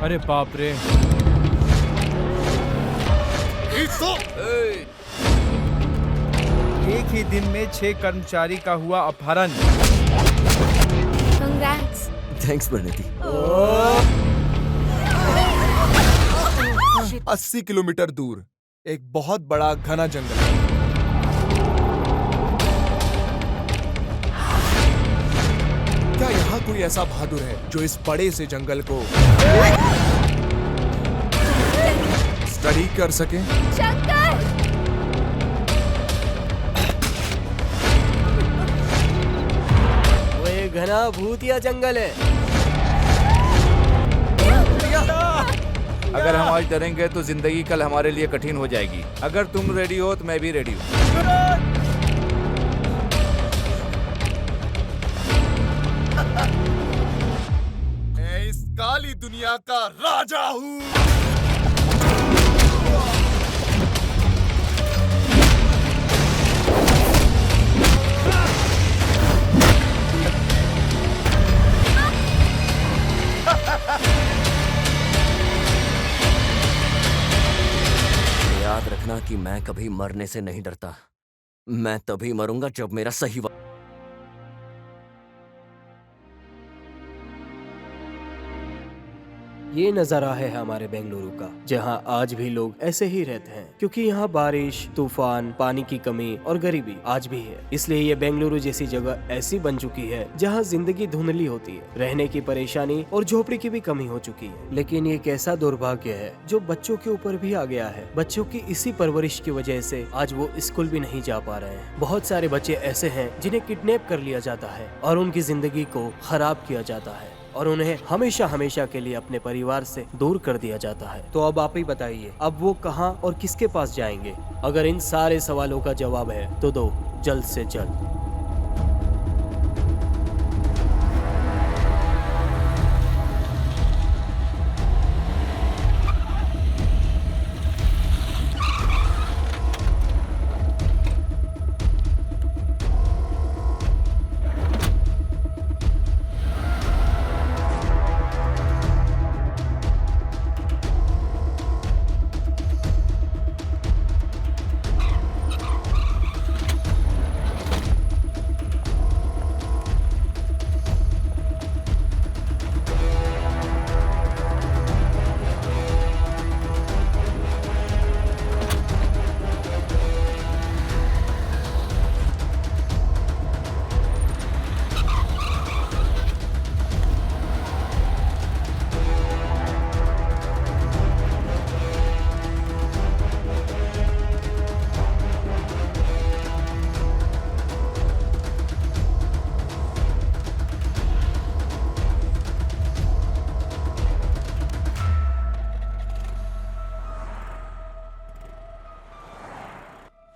अरे बाप रे। एक ही दिन में 6 कर्मचारी का हुआ अपहरण। कंग्रेट्स। थैंक्स परिणीति। 80 किलोमीटर दूर एक बहुत बड़ा घना जंगल है। क्या यहाँ कोई ऐसा बहादुर है जो इस बड़े से जंगल को स्टडी कर सके? शंकर! वो ये घना भूतिया जंगल है। अगर हम आज डरेंगे तो जिंदगी कल हमारे लिए कठिन हो जाएगी। अगर तुम रेडी हो तो मैं भी रेडी हूँ। मैं इस काली दुनिया का राजा हूँ। याद रखना कि मैं कभी मरने से नहीं डरता। मैं तभी मरूंगा जब मेरा सही वक्त। ये नज़ारा है हमारे बेंगलुरु का, जहाँ आज भी लोग ऐसे ही रहते हैं, क्योंकि यहाँ बारिश, तूफान, पानी की कमी और गरीबी आज भी है। इसलिए ये बेंगलुरु जैसी जगह ऐसी बन चुकी है जहाँ जिंदगी धुंधली होती है, रहने की परेशानी और झोपड़ी की भी कमी हो चुकी है। लेकिन ये कैसा दुर्भाग्य है जो बच्चों के ऊपर भी आ गया है। बच्चों की इसी परवरिश की वजह से आज वो स्कूल भी नहीं जा पा रहे हैं। बहुत सारे बच्चे ऐसे हैं जिन्हें किडनैप कर लिया जाता है और उनकी जिंदगी को खराब किया जाता है और उन्हें हमेशा हमेशा के लिए अपने परिवार से दूर कर दिया जाता है। तो अब आप ही बताइए, अब वो कहाँ और किसके पास जाएंगे? अगर इन सारे सवालों का जवाब है तो दो जल्द से जल्द।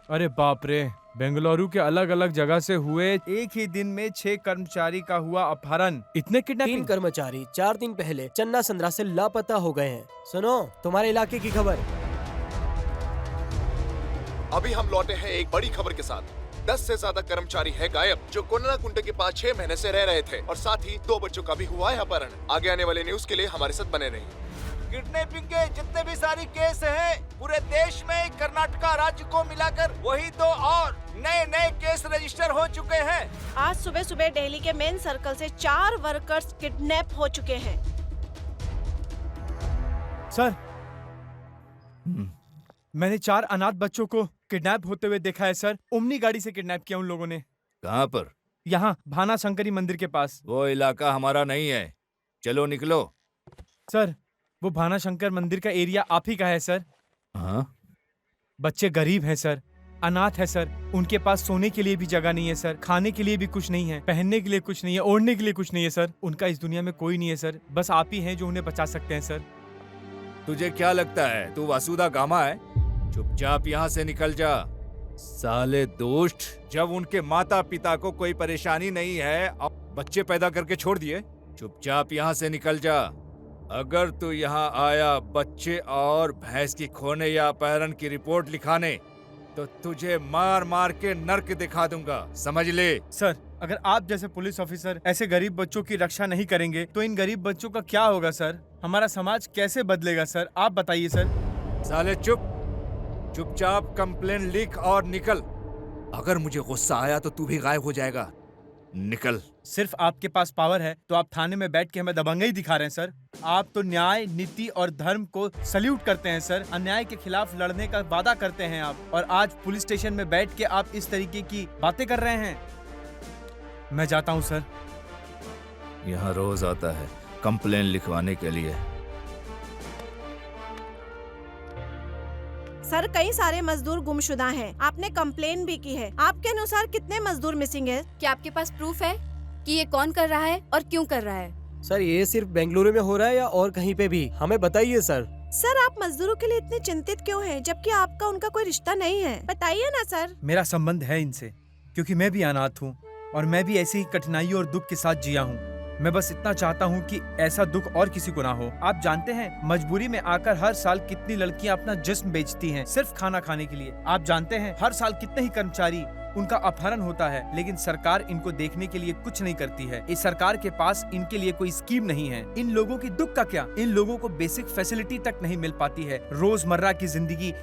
अरे बाप रे। बेंगलुरु के अलग अलग जगह से हुए एक ही दिन में 6 कर्मचारी का हुआ अपहरण। इतने 3 किडनैपिंग। कर्मचारी 4 दिन पहले चन्ना संद्रा से लापता हो गए हैं। सुनो, तुम्हारे इलाके की खबर। अभी हम लौटे हैं एक बड़ी खबर के साथ। 10 से ज्यादा कर्मचारी है गायब जो कोन्नाकुंटे के पास 6 महीने से रह रहे थे और साथ ही 2 बच्चों का भी हुआ है अपहरण। आगे आने वाले न्यूज के लिए हमारे साथ बने रहिए। किडनैपिंग के जितने भी सारी केस हैं पूरे देश में कर्नाटका राज्य को मिलाकर वही 2 और नए केस रजिस्टर हो चुके हैं। आज सुबह सुबह दिल्ली के मेन सर्कल से 4 वर्कर्स किडनैप हो चुके हैं। सर, मैंने 4 अनाथ बच्चों को किडनैप होते हुए देखा है सर। ओमनी गाड़ी से किडनैप किया उन लोगों ने। कहाँ पर? यहाँ भाना शंकरी मंदिर के पास। वो इलाका हमारा नहीं है, चलो निकलो। सर, वो भाना शंकर मंदिर का एरिया आप ही का है सर। हाँ? बच्चे गरीब हैं सर, अनाथ है सर। उनके पास सोने के लिए भी जगह नहीं है सर, खाने के लिए भी कुछ नहीं है, पहनने के लिए कुछ नहीं है, ओढ़ने के लिए कुछ नहीं है सर। उनका इस दुनिया में कोई नहीं है सर, बस आप ही हैं जो उन्हें बचा सकते हैं सर। तुझे क्या लगता है तू वासुदा गामा है? चुपचाप यहाँ से निकल जा। साले दोस्त, जब उनके माता पिता को कोई परेशानी नहीं है अब बच्चे पैदा करके छोड़ दिए। चुपचाप यहाँ से निकल जा। अगर तू यहाँ आया बच्चे और भैंस की खोने या अपहरण की रिपोर्ट लिखाने तो तुझे मार मार के नर्क दिखा दूंगा, समझ ले। सर, अगर आप जैसे पुलिस ऑफिसर ऐसे गरीब बच्चों की रक्षा नहीं करेंगे तो इन गरीब बच्चों का क्या होगा सर? हमारा समाज कैसे बदलेगा सर? आप बताइए सर। साले चुपचाप कंप्लेन लिख और निकल। अगर मुझे गुस्सा आया तो तू भी गायब हो जाएगा। निकल। सिर्फ आपके पास पावर है तो आप थाने में बैठ के हमें दबंगई दिखा रहे हैं सर। आप तो न्याय, नीति और धर्म को सल्यूट करते हैं सर। अन्याय के खिलाफ लड़ने का वादा करते हैं आप, और आज पुलिस स्टेशन में बैठ के आप इस तरीके की बातें कर रहे हैं। मैं जाता हूं सर। यहाँ रोज आता है कंप्लेन लिखवाने के लिए। सर, कई सारे मजदूर गुमशुदा हैं। आपने कंप्लेन भी की है। आपके अनुसार कितने मजदूर मिसिंग है? क्या आपके पास प्रूफ है कि ये कौन कर रहा है और क्यों कर रहा है? सर, ये सिर्फ बेंगलुरु में हो रहा है या और कहीं पे भी? हमें बताइए सर। सर, आप मजदूरों के लिए इतने चिंतित क्यों हैं, जबकि आपका उनका कोई रिश्ता नहीं है? बताइए ना सर। मेरा संबंध है इनसे, क्योंकि मैं भी अनाथ हूँ और मैं भी ऐसी ही कठिनाइयों और दुख के साथ जिया हूँ। मैं बस इतना चाहता हूँ कि ऐसा दुख और किसी को ना हो। आप जानते हैं मजबूरी में आकर हर साल कितनी लड़कियां अपना जिस्म बेचती हैं सिर्फ खाना खाने के लिए। आप जानते हैं हर साल कितने ही कर्मचारी उनका अपहरण होता है, लेकिन सरकार इनको देखने के लिए कुछ नहीं करती है। इस सरकार के पास इनके लिए कोई स्कीम नहीं है। इन लोगों की दुख का क्या? इन लोगों को बेसिक फैसिलिटी तक नहीं मिल पाती है। रोजमर्रा की जिंदगी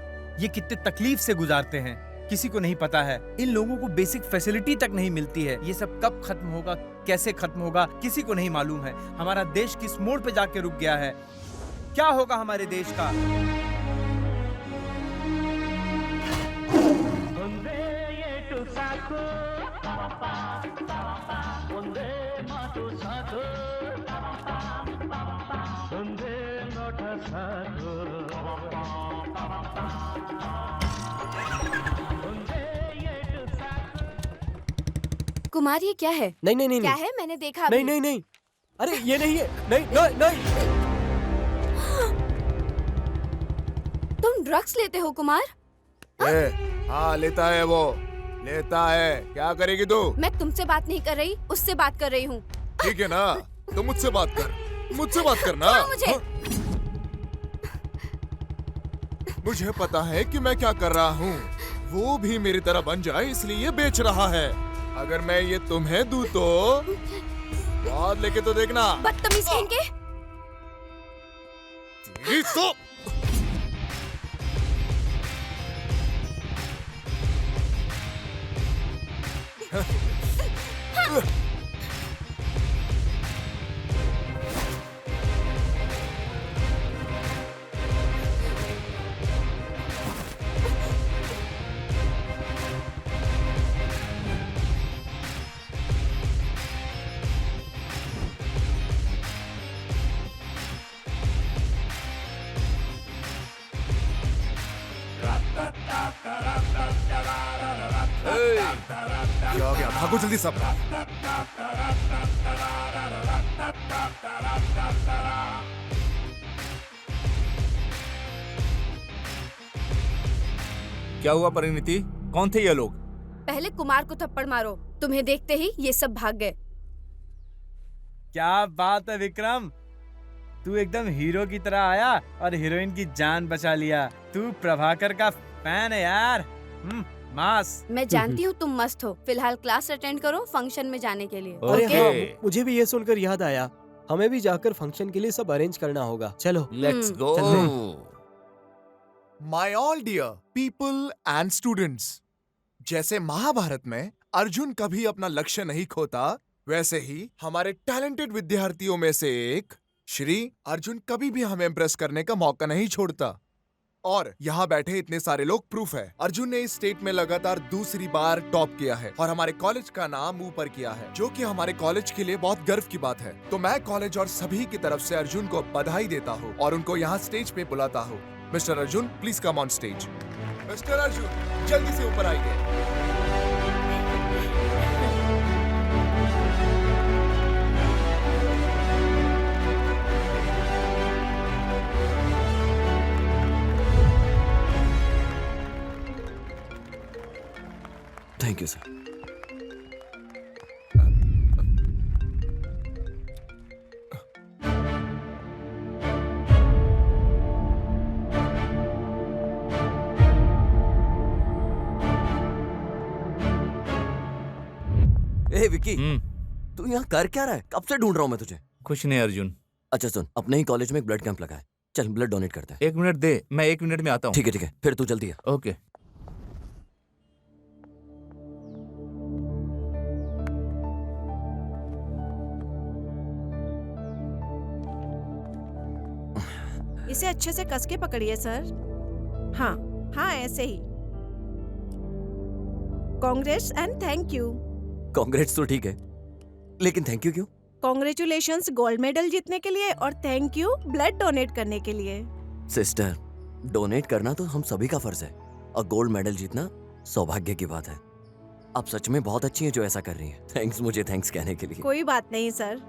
ये कितने तकलीफ से गुजारते हैं, किसी को नहीं पता है। इन लोगों को बेसिक फैसिलिटी तक नहीं मिलती है। ये सब कब खत्म होगा, कैसे खत्म होगा, किसी को नहीं मालूम है। हमारा देश किस मोड़ पे जाके रुक गया है? क्या होगा हमारे देश का? कुमार, ये क्या है? नहीं नहीं नहीं क्या नहीं है? मैंने देखा नहीं अभी। नहीं नहीं, अरे ये नहीं है। नहीं नहीं नहीं। तुम ड्रग्स लेते हो कुमार? हाँ, लेता है वो, लेता है। क्या करेगी तू? मैं तुमसे बात नहीं कर रही, उससे बात कर रही हूँ। ठीक है ना, तो मुझसे बात कर, मुझसे बात करना। छोड़ो मुझे। मुझे पता है कि मैं क्या कर रहा हूँ। वो भी मेरी तरह बन जाए इसलिए बेच रहा है। अगर मैं ये तुम्हें दूं तो बाद लेके तो देखना। बदतमीज कहीं के। तेरी तो क्या हो गया? भागो जल्दी सब। क्या हुआ परिणीति? कौन थे ये लोग? पहले कुमार को थप्पड़ मारो। तुम्हें देखते ही ये सब भाग गए। क्या बात है विक्रम, तू एकदम हीरो की तरह आया और हीरोइन की जान बचा लिया। तू प्रभाकर का फैन है यार। मास। मैं जानती हूँ तुम मस्त हो। फिलहाल क्लास अटेंड करो फंक्शन में जाने के लिए। अरे ओके। हाँ, मुझे भी ये सुनकर याद आया, हमें भी जाकर फंक्शन के लिए सब अरेंज करना होगा। चलो। Let's go. My all dear people and students, जैसे महाभारत में अर्जुन कभी अपना लक्ष्य नहीं खोता, वैसे ही हमारे टैलेंटेड विद्यार्थियों में से एक श्री अर्जुन कभी भी हमें इम्प्रेस करने का मौका नहीं छोड़ता। और यहाँ बैठे इतने सारे लोग प्रूफ है। अर्जुन ने इस स्टेट में लगातार दूसरी बार टॉप किया है और हमारे कॉलेज का नाम ऊपर किया है, जो कि हमारे कॉलेज के लिए बहुत गर्व की बात है। तो मैं कॉलेज और सभी की तरफ से अर्जुन को बधाई देता हूँ और उनको यहाँ स्टेज पे बुलाता हूँ। Mister Arjun, please come on stage. Mister Arjun, जल्दी से ऊपर आइए। Thank you sir. ए विकी, हम्म, तू यहाँ कर क्या रहा है? कब से ढूंढ रहा हूँ मैं तुझे। कुछ नहीं अर्जुन। अच्छा सुन, अपने ही कॉलेज में एक ब्लड कैंप लगा है, चल ब्लड डोनेट करते हैं। 1 मिनट दे, मैं 1 मिनट में आता हूँ। ठीक है, फिर तू जल्दी आ। ओके। इसे अच्छे से कस के पकड़िए सर। हाँ हाँ, ऐसे ही। Congrats and thank you. Congrats तो ठीक है, लेकिन थैंक यू क्यों? कांग्रेचुलेशंस गोल्ड मेडल जीतने के लिए और थैंक यू ब्लड डोनेट करने के लिए। सिस्टर, डोनेट करना तो हम सभी का फर्ज है, और गोल्ड मेडल जीतना सौभाग्य की बात है। आप सच में बहुत अच्छी हैं जो ऐसा कर रही हैं। थैंक्स मुझे थैंक्स कहने के लिए। कोई बात नहीं सर।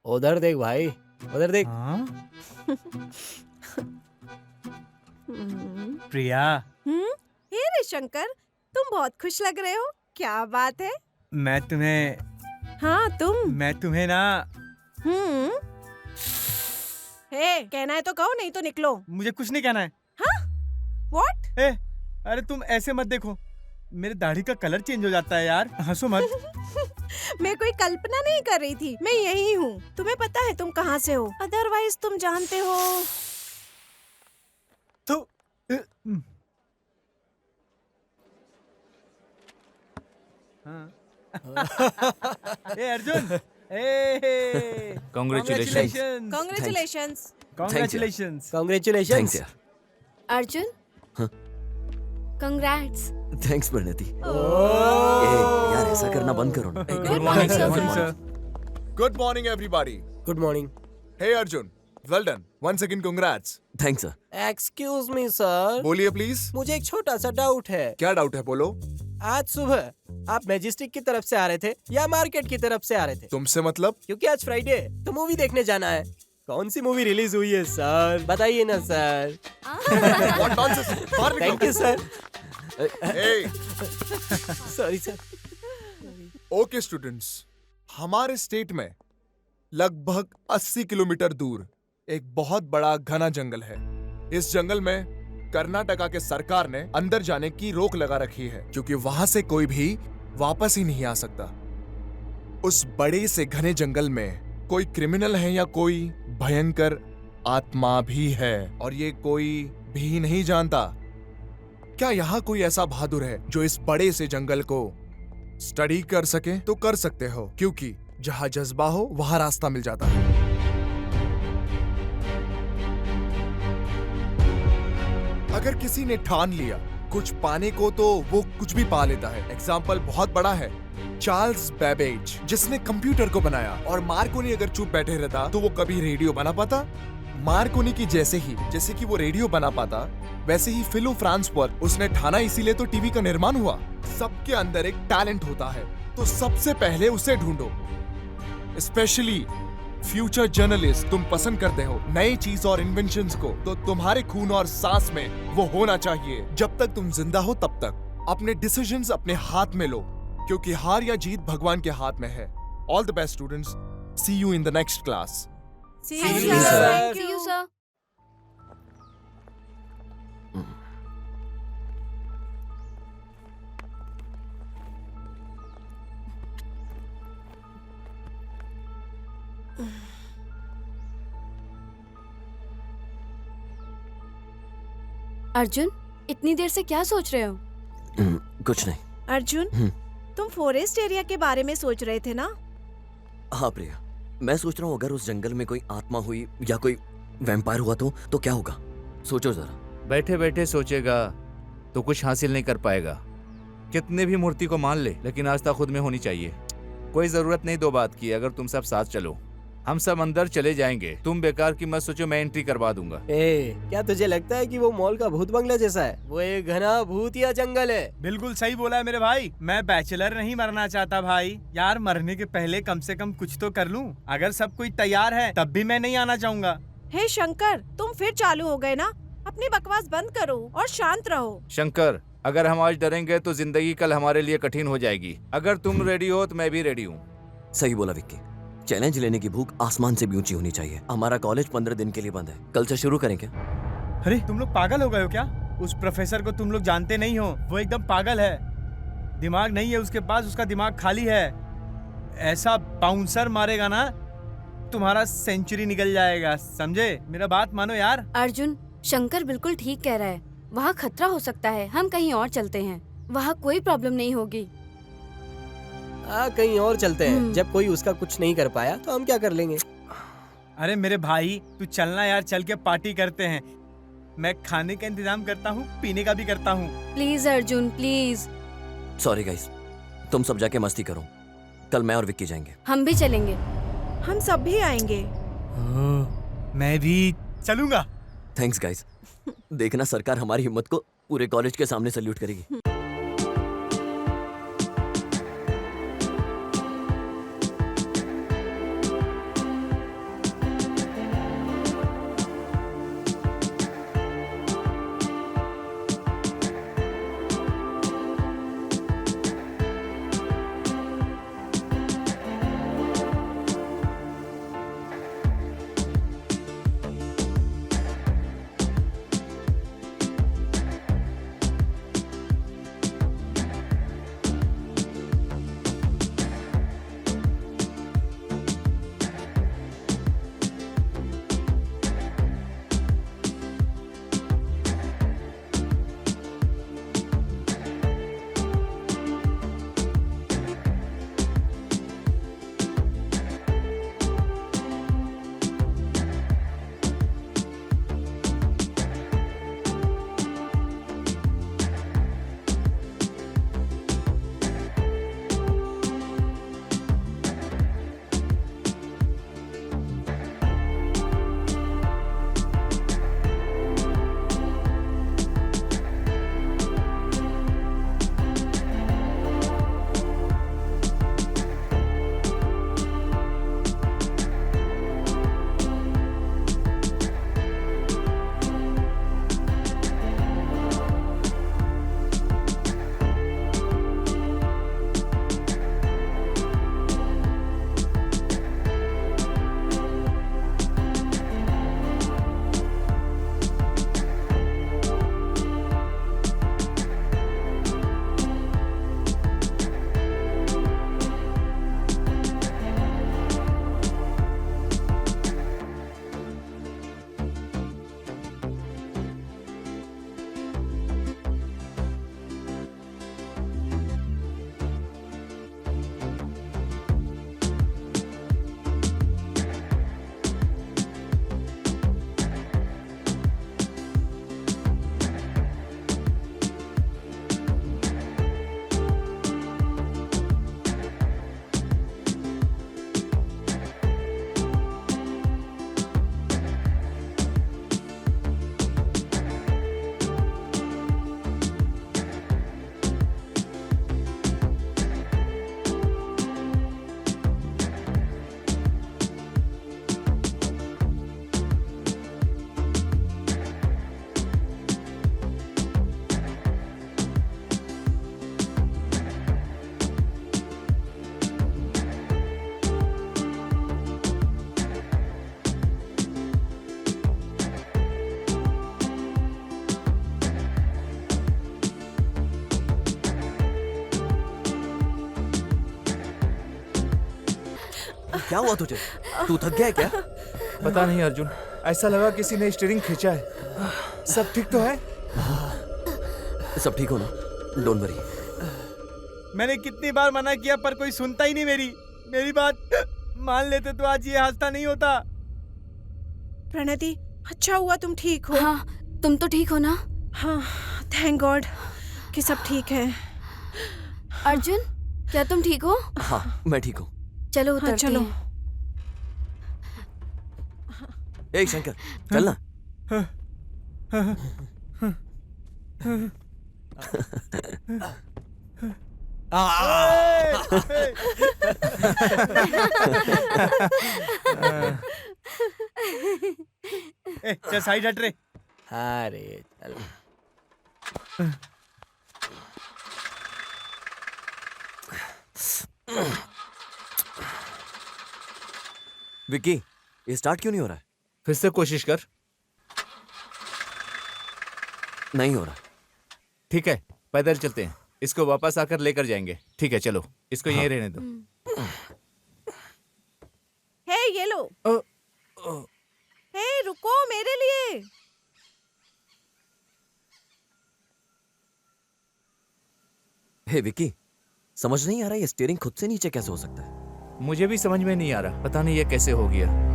उधर देख भाई, उधर देख। हाँ? हम्म, प्रिया, हे रे शंकर, तुम बहुत खुश लग रहे हो। क्या बात है? मैं तुम्हें हाँ तुम। मैं तुम्हें ना हम्म। हे, कहना है तो कहो, नहीं तो निकलो। मुझे कुछ नहीं कहना है। व्हाट? ए, अरे तुम ऐसे मत देखो, मेरे दाढ़ी का कलर चेंज हो जाता है यार। हंसो मत। मैं कोई कल्पना नहीं कर रही थी, मैं यही हूँ। तुम्हें पता है तुम कहाँ से हो? अदरवाइज तुम जानते हो। तो हाँ। ए अर्जुन, ए Congratulations. Congratulations. Congratulations. Congratulation. Thanks यार। अर्जुन, हाँ? कंग्रेट्स। थैंक्स परिणति। यार ऐसा करना बंद करो ना। Good morning, sir. Good morning, sir. Good morning, everybody. Good morning. Hey Arjun, well done. Once again, congrats. Thanks sir. Excuse me sir, बोलिए प्लीज। मुझे एक छोटा सा डाउट है। क्या डाउट है, बोलो। आज सुबह आप मैजेस्टिक की तरफ से आ रहे थे या मार्केट की तरफ से आ रहे थे? तुमसे मतलब? क्योंकि आज फ्राइडे है तो मूवी देखने जाना है। कौन सी मूवी रिलीज हुई है सर, बताइए ना सर। What nonsense? बाहर निकलो। Thank you sir. Hey, sorry sir. Okay students, हमारे स्टेट में लगभग 80 किलोमीटर दूर एक बहुत बड़ा घना जंगल है। इस जंगल में कर्नाटका के सरकार ने अंदर जाने की रोक लगा रखी है, क्योंकि वहां से कोई भी वापस ही नहीं आ सकता। उस बड़े से घने जंगल में कोई क्रिमिनल है या कोई भयंकर आत्मा भी है, और ये कोई भी नहीं जानता। क्या यहाँ कोई ऐसा बहादुर है जो इस बड़े से जंगल को स्टडी कर सके? तो कर सकते हो, क्योंकि जहाँ जज्बा हो वहाँ रास्ता मिल जाता है। अगर किसी ने ठान लिया कुछ पाने को तो वो कुछ भी पा लेता है। एग्जाम्पल बहुत बड़ा है, चार्ल्स बेबेज जिसने कंप्यूटर को बनाया, और मार्कोनी अगर चुप बैठे रहता तो वो कभी रेडियो बना पाता? मार्कोनी की जैसे कि वो रेडियो बना पाता, वैसे ही फिलो फ्रांसवर्थ उसने ठाना, इसीलिए तो टीवी का निर्माण हुआ। सबके अंदर एक टैलेंट होता है, तो सबसे पहले उसे ढूंढो। स्पेशली फ्यूचर जर्नलिस्ट, तुम पसंद करते हो नई चीज और इन्वेंशंस को, तो तुम्हारे खून और सांस में वो होना चाहिए। जब तक तुम जिंदा हो तब तक अपने डिसीजंस अपने हाथ में लो, क्योंकि हार या जीत भगवान के हाथ में है। All the best students, see you in the next class. See Thank you, you, sir. sir. Thank See you, you. sir. Arjun, इतनी देर से क्या सोच रहे हो? कुछ नहीं। अर्जुन, तुम फॉरेस्ट एरिया के बारे में सोच रहे थे ना? हाँ प्रिया, मैं सोच रहा हूँ अगर उस जंगल में कोई आत्मा हुई या कोई वैम्पायर हुआ तो क्या होगा? सोचो जरा। बैठे बैठे सोचेगा तो कुछ हासिल नहीं कर पाएगा। कितने भी मूर्ति को मान ले, लेकिन आस्था खुद में होनी चाहिए। कोई जरूरत नहीं दो बात की, अगर तुम सब साथ चलो हम सब अंदर चले जाएंगे। तुम बेकार की मत सोचो, मैं एंट्री करवा दूंगा। क्या तुझे लगता है कि वो मॉल का भूत बंगला जैसा है? वो एक घना भूतिया जंगल है। बिल्कुल सही बोला है मेरे भाई। मैं बैचलर नहीं मरना चाहता भाई। यार मरने के पहले कम से कम कुछ तो कर लूं। अगर सब कोई तैयार है तब भी मैं नहीं आना चाहूंगा। हे शंकर, तुम फिर चालू हो गए ना? अपनी बकवास बंद करो और शांत रहो। शंकर, अगर हम आज डरेंगे तो जिंदगी कल हमारे लिए कठिन हो जाएगी। अगर तुम रेडी हो तो मैं भी रेडी हूँ। सही बोला विक्की, चैलेंज लेने की भूख आसमान से भी ऊंची होनी चाहिए। हमारा कॉलेज 15 दिन के लिए बंद है, कल से शुरू करें क्या? अरे तुम लोग पागल हो गए हो क्या? उस प्रोफेसर को तुम लोग जानते नहीं हो, वो एकदम पागल है। दिमाग नहीं है उसके पास, उसका दिमाग खाली है। ऐसा बाउंसर मारेगा ना तुम्हारा सेंचुरी निकल जाएगा, समझे? मेरा बात मानो यार। अर्जुन, शंकर बिल्कुल ठीक कह रहा है। वहाँ खतरा हो सकता है, हम कहीं और चलते हैं। वहाँ कोई प्रॉब्लम नहीं होगी। कहीं और चलते हैं। जब कोई उसका कुछ नहीं कर पाया तो हम क्या कर लेंगे? अरे मेरे भाई तू चलना यार, चल के पार्टी करते हैं। मैं खाने का इंतजाम करता हूँ, पीने का भी करता हूँ। Please Arjun, please. Sorry guys, तुम सब जाके मस्ती करो, कल मैं और विक्की जाएंगे। हम भी चलेंगे। हम सब भी आएंगे। मैं भी चलूंगा। Thanks guys. देखना सरकार हमारी हिम्मत को पूरे कॉलेज के सामने सल्यूट करेगी। क्या हुआ तुझे? तू थक गया है क्या? पता नहीं अर्जुन, ऐसा लगा किसी ने स्टीयरिंग खींचा है। सब ठीक तो है? सब ठीक हो ना? Don't worry. मैंने कितनी बार मना किया पर कोई सुनता ही नहीं मेरी बात मान लेते तो आज ये हादसा नहीं होता। प्रणति, अच्छा हुआ तुम ठीक हो। हाँ, तुम तो ठीक हो ना? हाँ, थैंक गॉड कि सब ठीक है। अर्जुन, क्या तुम ठीक हो? हाँ, मैं ठीक हूँ। चलो हाँ, उतरते चलो। हैं। ए शंकर, चल ना। चल साइड हट रे। अरे चल। विक्की, ये स्टार्ट क्यों नहीं हो रहा है? फिर से कोशिश कर। नहीं हो रहा। ठीक है, पैदल चलते हैं। इसको वापस आकर लेकर जाएंगे। ठीक है, चलो इसको यहीं रहने दो। हे, ये लो। हे, रुको मेरे लिए। हे विक्की, समझ नहीं आ रहा ये स्टीयरिंग खुद से नीचे कैसे हो सकता है? मुझे भी समझ में नहीं आ रहा, पता नहीं ये कैसे हो गया।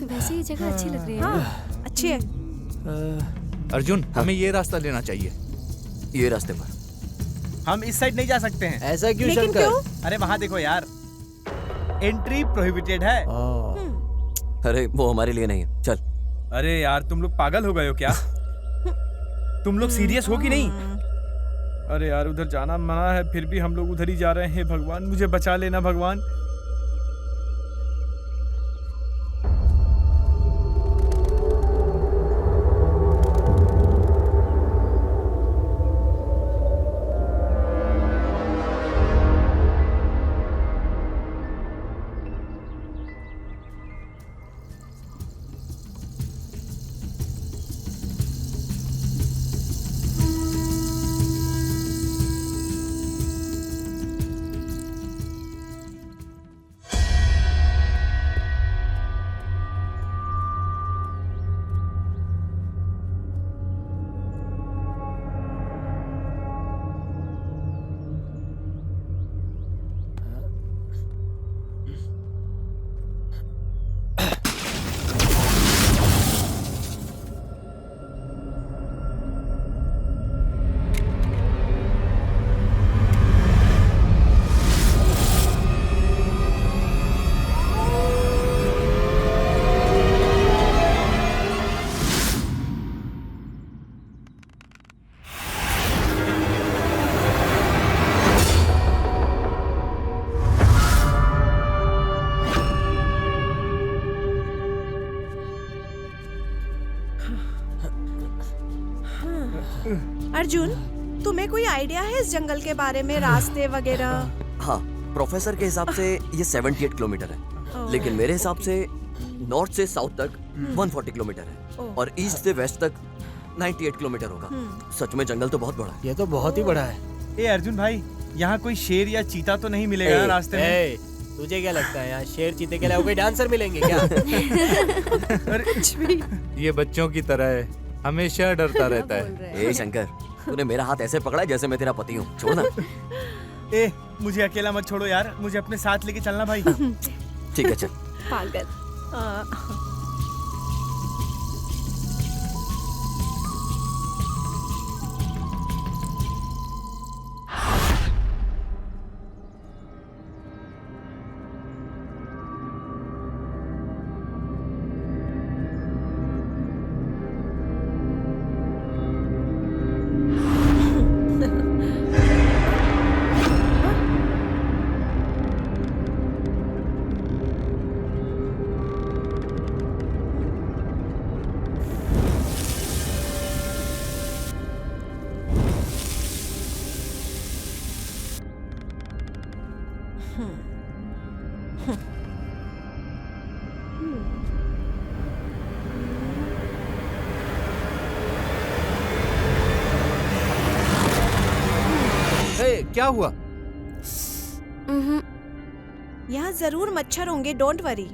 वैसे ये जगह अच्छी लग रही है। हाँ, अच्छी है। अर्जुन, हमें ये रास्ता लेना चाहिए। ये रास्ते पर हम इस साइड नहीं जा सकते हैं। ऐसा क्यों लेकिन शंकर? क्यों? अरे वहाँ देखो यार, एंट्री प्रोहिबिटेड है। अरे वो हमारे लिए नहीं है। चल। अरे यार तुम लोग पागल हो गए हो क्या? तुम लोग सीरियस हो कि नहीं? अरे यार उधर जाना मना है, फिर भी हम लोग उधर ही जा रहे हैं। भगवान मुझे बचा लेना भगवान। अर्जुन, तुम्हें कोई आइडिया है इस जंगल के बारे में, रास्ते वगैरह? हाँ, प्रोफेसर के हिसाब से ये 78 किलोमीटर है, लेकिन मेरे हिसाब से नॉर्थ से साउथ तक 140 किलोमीटर है और ईस्ट से वेस्ट तक 98 किलोमीटर होगा। सच में जंगल तो बहुत बड़ा है। ये तो बहुत ही बड़ा है। ए अर्जुन भाई, यहाँ कोई शेर या चीता तो नहीं मिलेगा रास्ते में? तुझे क्या लगता है यहाँ शेर चीते के अलावा कोई डांसर मिलेंगे क्या? ये बच्चों की तरह है, हमेशा डरता रहता है। ए शंकर, तूने मेरा हाथ ऐसे पकड़ा है जैसे मैं तेरा पति हूँ। छोड़ ना। ए मुझे अकेला मत छोड़ो यार, मुझे अपने साथ लेके चलना भाई। ठीक है, चल। पागल। हे, क्या हुआ? यहाँ जरूर मच्छर होंगे, डोंट वरी।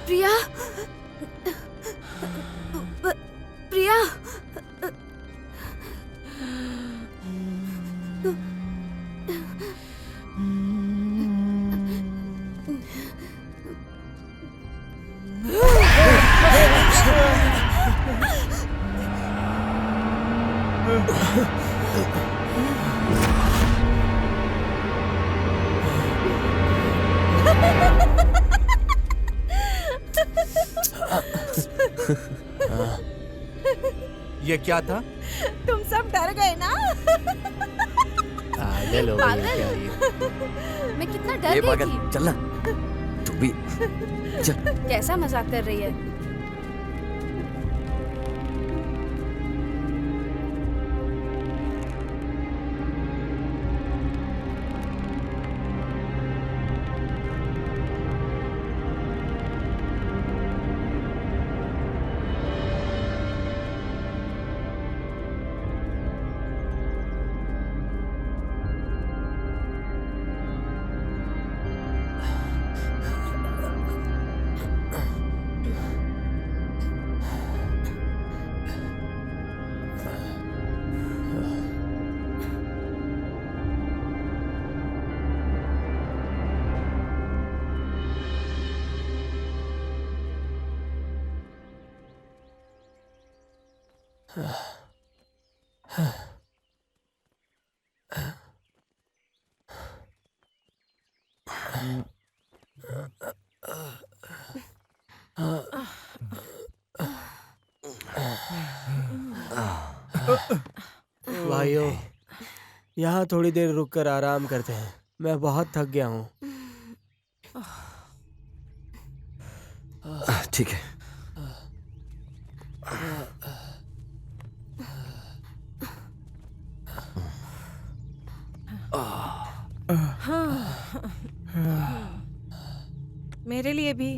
प्रिया, प्रिया, ये क्या था? तुम सब डर गए ना? पागल हो गई है क्या ये? मैं कितना डर ये गई पागल, थी। चल ना। तू भी चल। कैसा मजाक कर रही है? भाइयों, यहाँ थोड़ी देर रुककर आराम करते हैं। मैं बहुत थक गया हूँ। ठीक है। मेरे लिए भी।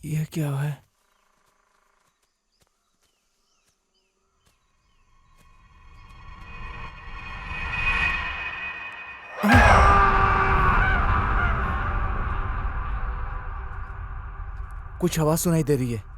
ये क्या है? कुछ आवाज सुनाई दे रही है।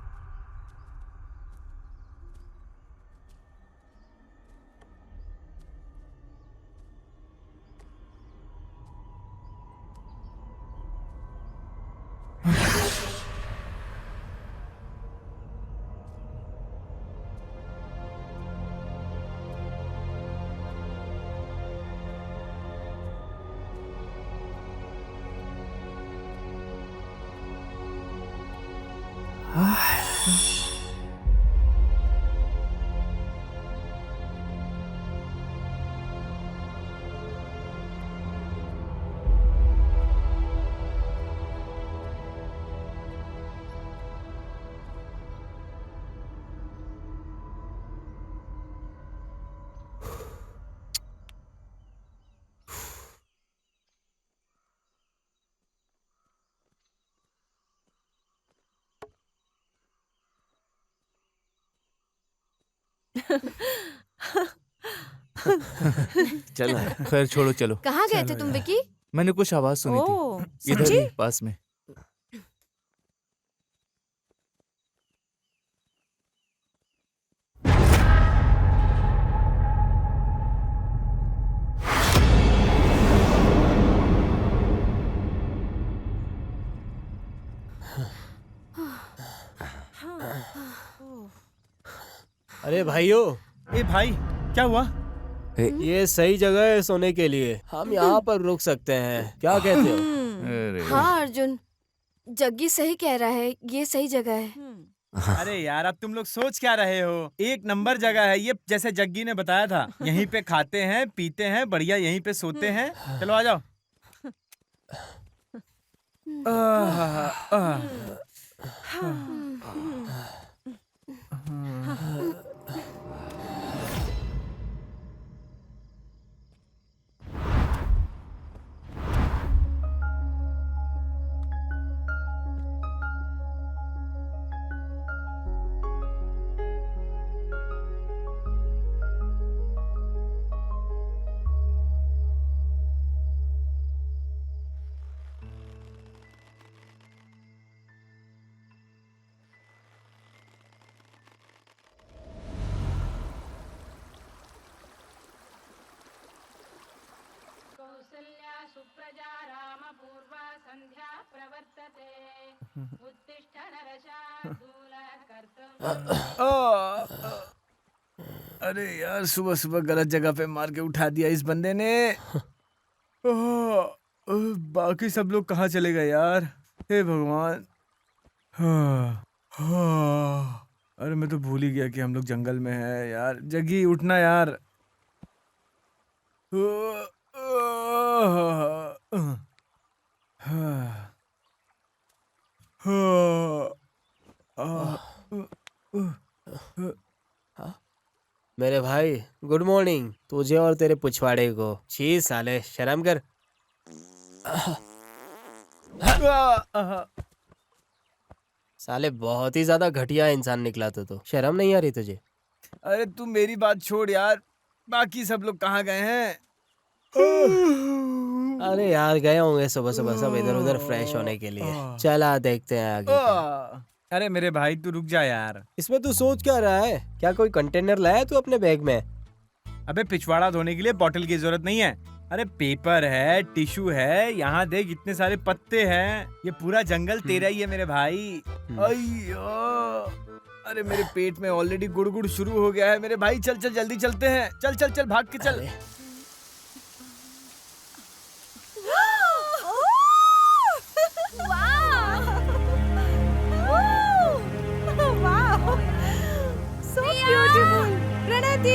चलो खैर छोड़ो, चलो। कहाँ गए थे तुम विकी? मैंने कुछ आवाज सुनी ओह, थी इधर सच्ची? ही पास में। अरे भाइयों, ए भाई, क्या हुआ? ये सही जगह है सोने के लिए। हम यहाँ पर रुक सकते हैं, क्या कहते हो? अरे हाँ अर्जुन, जग्गी सही कह रहा है, ये सही जगह है। अरे यार, अब तुम लोग सोच क्या रहे हो? एक नंबर जगह है ये, जैसे जग्गी ने बताया था। यहीं पे खाते हैं, पीते हैं, बढ़िया यहीं पे सोते हैं। चलो आ जाओ। कौसल्या सुप्रजा रामपूर्वा संध्या प्रवर्तते उत्तिष्ठ नरशार्दूल कर्तव्यम्। अरे यार, सुबह सुबह गलत जगह पे मार के उठा दिया इस बंदे ने। बाकी सब लोग कहाँ चले गए यार? हे भगवान। अरे मैं तो भूल ही गया कि हम लोग जंगल में हैं यार। जग्गी उठना यार। मेरे भाई, गुड मॉर्निंग तुझे और तेरे पिछवाड़े को। छी साले, शर्म कर। साले बहुत ही ज्यादा घटिया इंसान निकला तो शर्म नहीं आ रही तुझे? अरे तू मेरी बात छोड़ यार, बाकी सब लोग कहाँ गए हैं? अरे यार, गए होंगे सुबह सुबह सब इधर उधर फ्रेश होने के लिए। चला देखते हैं आगे क्या। अरे मेरे भाई तू रुक जा यार। इसमें तू सोच क्या रहा है? क्या कोई कंटेनर लाया तू अपने बैग में? अबे पिछवाड़ा धोने के लिए बॉटल की जरूरत नहीं है। अरे पेपर है, टिश्यू है, यहाँ देख इतने सारे पत्ते हैं। ये पूरा जंगल तेरा ही है मेरे भाई। अय्यो, अरे मेरे पेट में ऑलरेडी गुड़गुड़ शुरू हो गया है मेरे भाई। चल चल जल्दी चलते हैं। चल चल चल भाग के चल। प्रणति,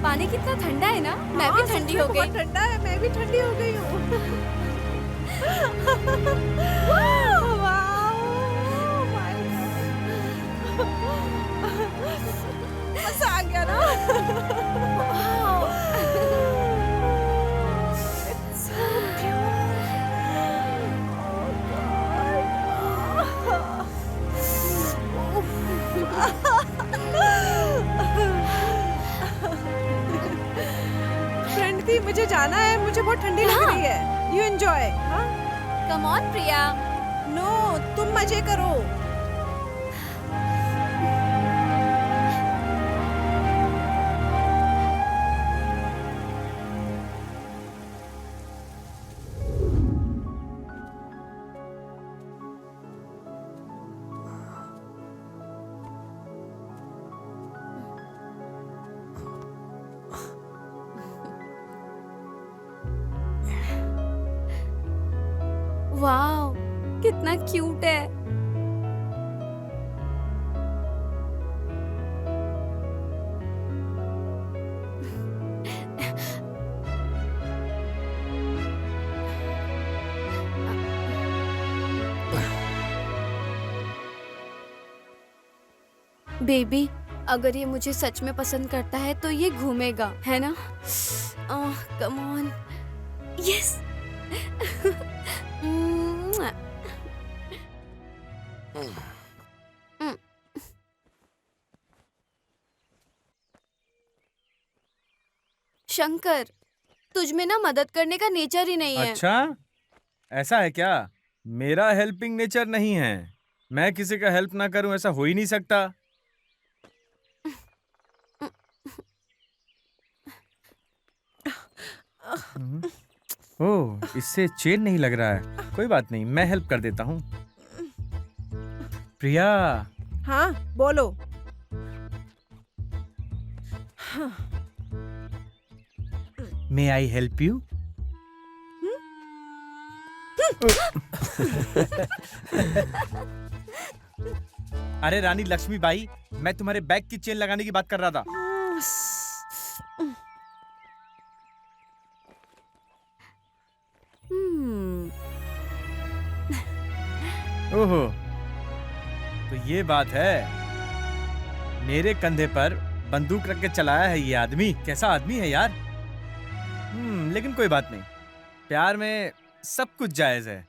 पानी कितना ठंडा है ना। मैं भी ठंडी हो गई। ठंडा है, मैं भी ठंडी हो गई हूँ। मजा आ गया ना। प्रणति, मुझे जाना है, मुझे बहुत ठंडी लग रही है। You enjoy. Come on Priya. No, तुम मजे करो। वाओ, कितना क्यूट है। बेबी, अगर ये मुझे सच में पसंद करता है तो ये घूमेगा, है ना? Come on, yes. शंकर, तुझ में ना मदद करने का नेचर ही नहीं है। अच्छा, ऐसा है क्या? मेरा हेल्पिंग नेचर नहीं है। मैं किसी का हेल्प ना करूं, ऐसा हो ही नहीं सकता। ओह, इससे चेन नहीं लग रहा है। कोई बात नहीं, मैं हेल्प कर देता हूँ। प्रिया, हाँ बोलो। मे आई हेल्प यू? अरे रानी लक्ष्मीबाई, मैं तुम्हारे बैग की चेन लगाने की बात कर रहा था। ओहो, तो ये बात है। मेरे कंधे पर बंदूक रख के चलाया है ये आदमी। कैसा आदमी है यार। लेकिन कोई बात नहीं, प्यार में सब कुछ जायज है।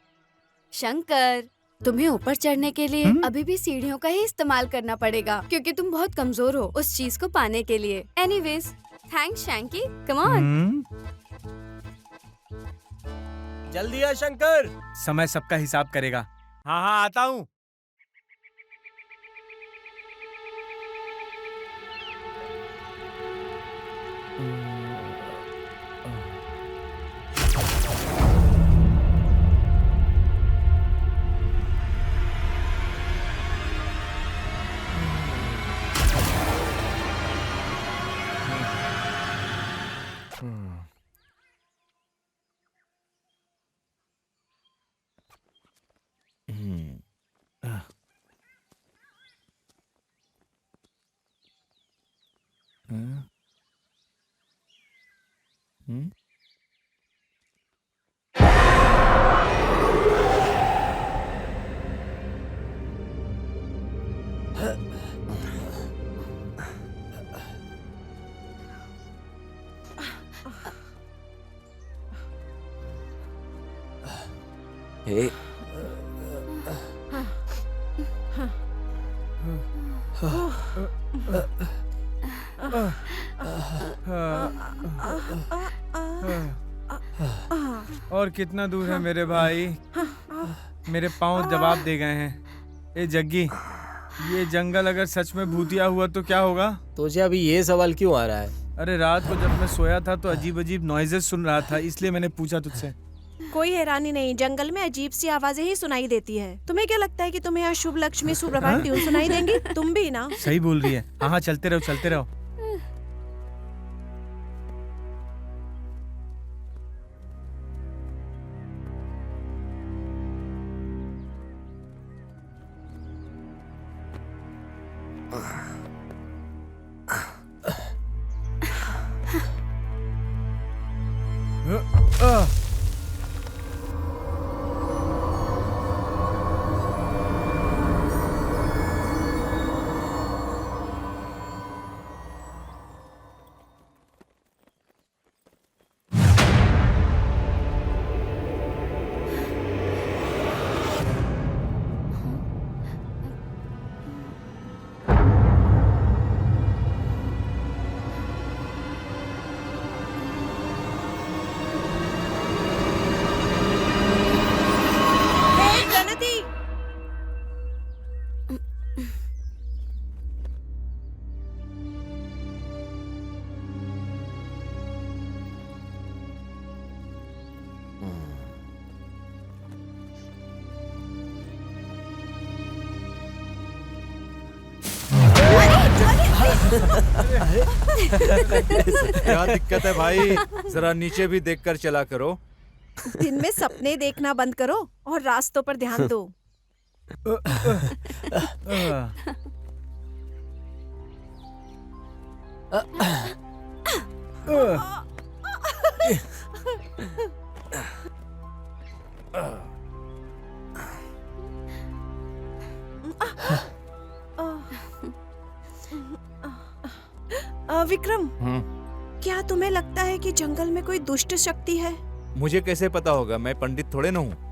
शंकर, तुम्हें ऊपर चढ़ने के लिए अभी भी सीढ़ियों का ही इस्तेमाल करना पड़ेगा, क्योंकि तुम बहुत कमजोर हो उस चीज को पाने के लिए। Anyways, thanks Shanky, come on. जल्दी आ शंकर। समय सबका हिसाब करेगा। हाँ हाँ, आता हूँ। हे, और कितना दूर है मेरे भाई? मेरे पाँव जवाब दे गए हैं। ए जग्गी, ये जंगल अगर सच में भूतिया हुआ तो क्या होगा? तुझे अभी ये सवाल क्यों आ रहा है? अरे रात को जब मैं सोया था तो अजीब अजीब नॉइजेस सुन रहा था, इसलिए मैंने पूछा तुझसे। कोई हैरानी नहीं, जंगल में अजीब सी आवाजें ही सुनाई देती है। तुम्हें क्या लगता है कि तुम्हें यहाँ शुभ लक्ष्मी सुप्रभात ट्यून सुनाई देंगी? तुम भी ना। सही बोल रही है। हाँ हाँ, चलते रहो चलते रहो। क्या दिक्कत है भाई? जरा नीचे भी देखकर चला करो। दिन में सपने देखना बंद करो और रास्तों पर ध्यान दो। विक्रम, क्या तुम्हें लगता है कि जंगल में कोई दुष्ट शक्ति है? मुझे कैसे पता होगा, मैं पंडित थोड़े ना हूँ।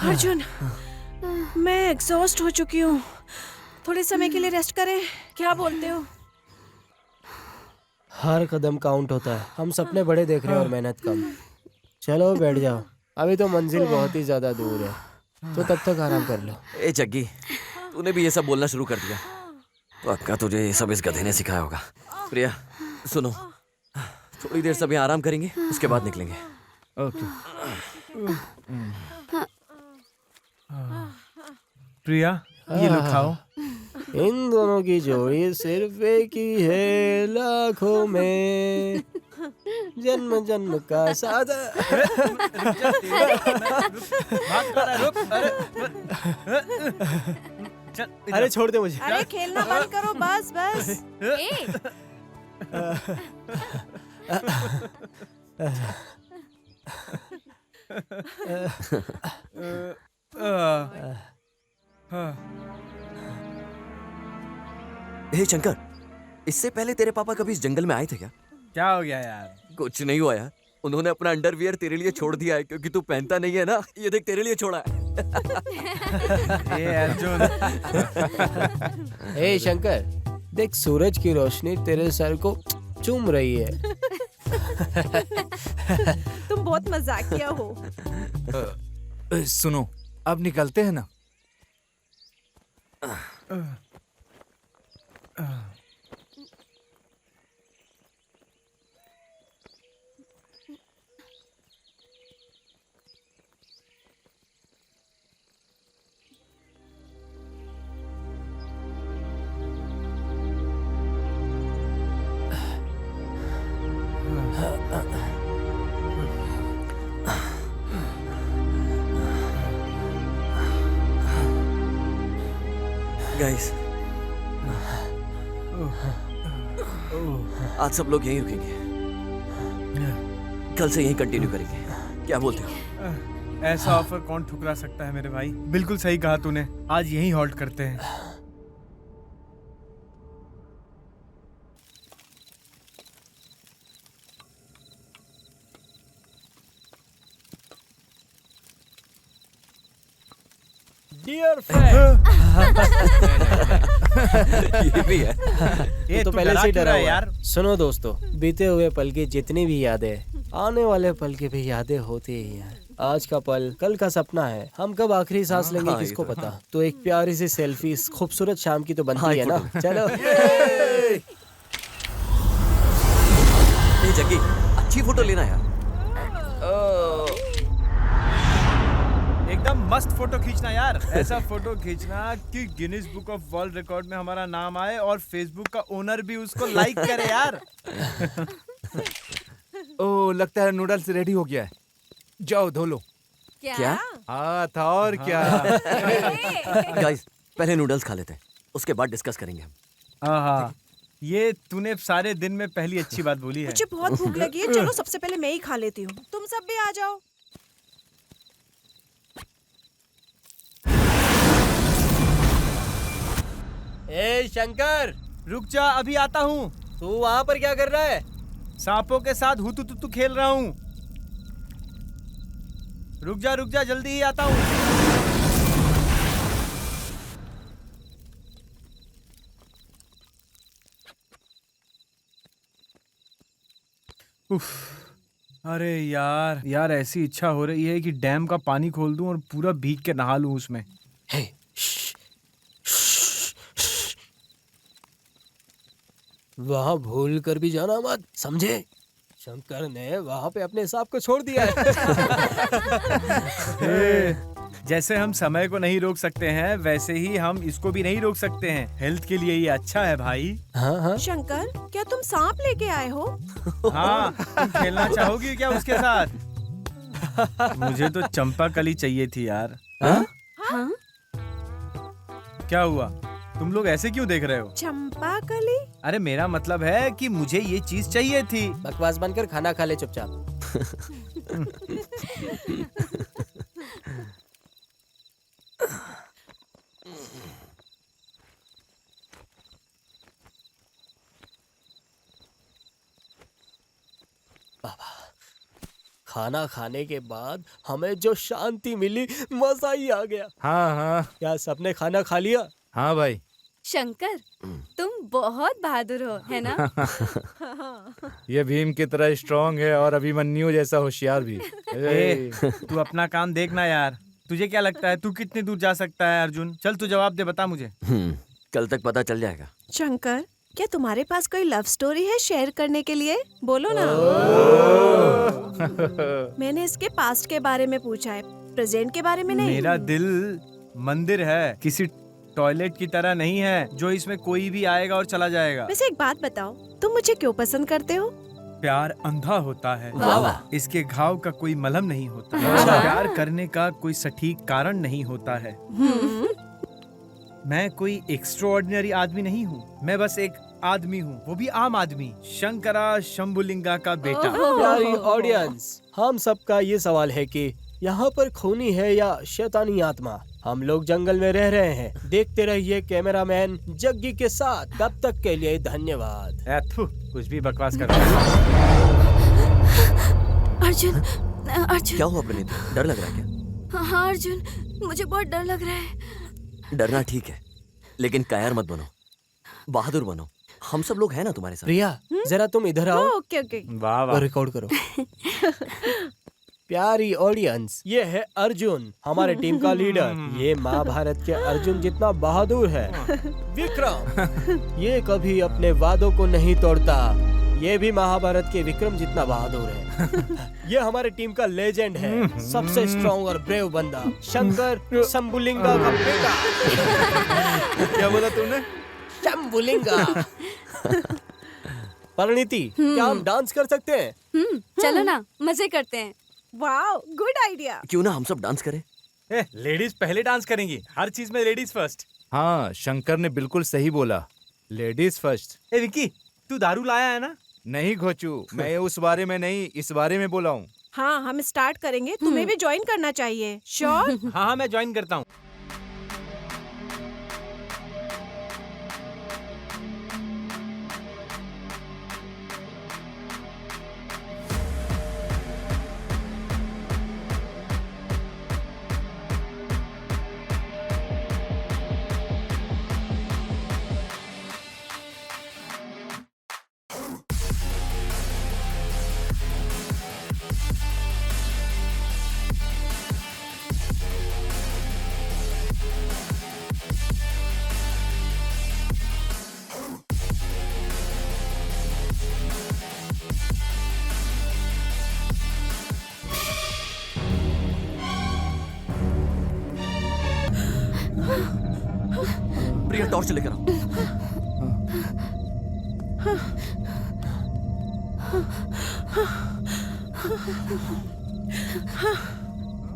अर्जुन, मैं एग्जॉस्ट हो चुकी हूँ। थोड़े समय के लिए रेस्ट करें, क्या बोलते हो? हर कदम काउंट होता है। हम सपने बड़े देख रहे हैं और मेहनत कम। चलो बैठ जाओ, अभी तो मंजिल बहुत ही ज्यादा दूर है, तो तब तक आराम कर लो। ए जग्गी, तूने भी ये सब बोलना शुरू कर दिया। पक्का तुझे ये सब इस गधे ने सिखाया होगा। प्रिया सुनो, थोड़ी देर सब यहाँ आराम करेंगे, उसके बाद निकलेंगे। ओके। प्रिया, ये लो खाओ। इन दोनों की जोड़ी सिर्फ एक ही है लाखों में, जन्म जन्म का साथ। अरे छोड़ दे मुझे। अरे खेलना बंद करो, बस बस। हे शंकर, इससे पहले तेरे पापा कभी इस जंगल में आए थे क्या? क्या हो गया यार? कुछ नहीं हुआ यार, उन्होंने अपना अंडरवियर तेरे लिए छोड़ दिया है क्योंकि तू पहनता नहीं है ना। ये देख, तेरे लिए छोड़ा है। ए अर्जुन। ए शंकर, देख सूरज की रोशनी तेरे सर को चूम रही है। तुम बहुत मजाकिया हो। सुनो, अब निकलते हैं ना? गाइस, आज सब लोग यहीं रुकेंगे, कल से यहीं कंटिन्यू करेंगे। क्या बोलते हो? ऐसा ऑफर कौन ठुकरा सकता है मेरे भाई? बिल्कुल सही कहा तूने, आज यहीं हॉल्ट करते हैं। Dear friend. ये भी है। ये तो पहले से ही डरा हुआ यार। सुनो दोस्तों, बीते हुए पल की जितनी भी यादें, आने वाले पल की भी यादें होती ही हैं। आज का पल कल का सपना है, हम कब आखिरी सांस लेंगे हाँ, किसको ये तो पता। तो एक प्यारी सी सेल्फी इस खूबसूरत शाम की तो बनती हाँ, है ना। चलो। ए जग्गी, अच्छी फोटो लेना यार। एकदम मस्त फोटो खींचना यार। ऐसा फोटो खींचना कि Guinness book of world record में हमारा नाम आए और फेसबुक का ओनर भी उसको लाइक करे यार। ओह, लगता है नूडल्स रेडी हो गया है। जाओ धो लो। क्या? हाँ था और क्या। गाइस, पहले नूडल्स खा लेते हैं, उसके बाद डिस्कस करेंगे हम। हाँ, ये तूने सारे दिन में पहली अच्छी बात बोली है। मुझे बहुत भूख लगी है, चलो सबसे पहले मैं ही खा लेती हूँ, तुम सब भी आ जाओ। ए शंकर, रुक जा, अभी आता हूँ। तू वहाँ पर क्या कर रहा है? सांपों के साथ हुतुतुतु खेल रहा हूँ। रुक जा, जल्दी ही आता हूँ। उफ, अरे यार ऐसी इच्छा हो रही है कि डैम का पानी खोल दूं और पूरा भीग के नहा लूं उसमें। हे, श्श, श्श। वहाँ भूल कर भी जाना मत, समझे? शंकर ने वहाँ पे अपने सांप को छोड़ दिया है। जैसे हम समय को नहीं रोक सकते हैं वैसे ही हम इसको भी नहीं रोक सकते हैं। हेल्थ के लिए ये अच्छा है भाई। हाँ हाँ। शंकर, क्या तुम सांप लेके आए हो? हाँ, तुम खेलना चाहोगी क्या उसके साथ? मुझे तो चंपा कली चाहिए थी यार। हाँ? हाँ? क्या हुआ? तुम लोग ऐसे क्यों देख रहे हो? चंपा कली? अरे मेरा मतलब है कि मुझे ये चीज चाहिए थी। बकवास बनकर खाना खा ले चुपचाप। खाना खाने के बाद हमें जो शांति मिली, मजा ही आ गया। हाँ हाँ क्या सबने खाना खा लिया? हाँ भाई। शंकर, तुम बहुत बहादुर हो, है ना? ये भीम की तरह स्ट्रांग है और अभिमन्यु जैसा होशियार भी। ए, तू अपना काम देखना यार। तुझे क्या लगता है तू कितनी दूर जा सकता है अर्जुन? चल तू जवाब दे, बता मुझे। कल तक पता चल जाएगा। शंकर, क्या तुम्हारे पास कोई लव स्टोरी है शेयर करने के लिए? बोलो ना। मैंने इसके पास्ट के बारे में पूछा है, प्रेजेंट के बारे में नहीं। मेरा दिल मंदिर है, किसी टॉयलेट की तरह नहीं है जो इसमें कोई भी आएगा और चला जाएगा। वैसे एक बात बताओ, तुम मुझे क्यों पसंद करते हो? प्यार अंधा होता है। वाह वाह। इसके घाव का कोई मलहम नहीं होता है। अच्छा। प्यार करने का कोई सटीक कारण नहीं होता है। मैं कोई एक्स्ट्राऑर्डिनरी आदमी नहीं हूँ, मैं बस एक आदमी हूँ, वो भी आम आदमी, शंकरा शंभुलिंगा का बेटा। प्यारी ऑडियंस, हम सबका ये सवाल है कि यहाँ पर खूनी है या शैतानी आत्मा? हम लोग जंगल में रह रहे हैं। देखते रहिए कैमरामैन जग्गी के साथ। तब तक के लिए धन्यवाद। थू, कुछ भी बकवास कर। अर्जुन, अर्जुन। क्या हुआ प्रणीत? डर लग रहा है क्या? हाँ अर्जुन, मुझे बहुत डर लग रहा है। डरना ठीक है, लेकिन कायर मत बनो, बहादुर बनो। हम सब लोग हैं ना तुम्हारे साथ। प्रिया, जरा तुम इधर आओ ओके ओके। वाह और वाह। रिकॉर्ड करो। प्यारी ऑडियंस, ये है अर्जुन, हमारे टीम का लीडर। ये महाभारत के अर्जुन जितना बहादुर है। विक्रम, ये कभी अपने वादों को नहीं तोड़ता। ये भी महाभारत के विक्रम जितना बहादुर है। ये हमारे टीम का लेजेंड है, सबसे स्ट्रॉन्ग और ब्रेव बंदा, शंकर शंभुलिंगा का बेटा। क्या बोला तूने? शंभुलिंगा। परिणीति, क्या हम डांस कर सकते हैं? चलो ना, मजे करते हैं। Wow, good idea. क्यों ना हम सब डांस करें? लेडीज पहले डांस करेंगी, हर चीज में लेडीज फर्स्ट। हाँ, शंकर ने बिल्कुल सही बोला, लेडीज फर्स्ट। ए विक्की, तू दारू लाया है ना? नहीं घोचू, मैं उस बारे में नहीं, इस बारे में बोला हूँ। हाँ, हम स्टार्ट करेंगे, तुम्हें भी ज्वाइन करना चाहिए। श्योर? हाँ हाँ, मैं ज्वाइन करता हूँ। प्रिया, टॉर्च लेकर आओ।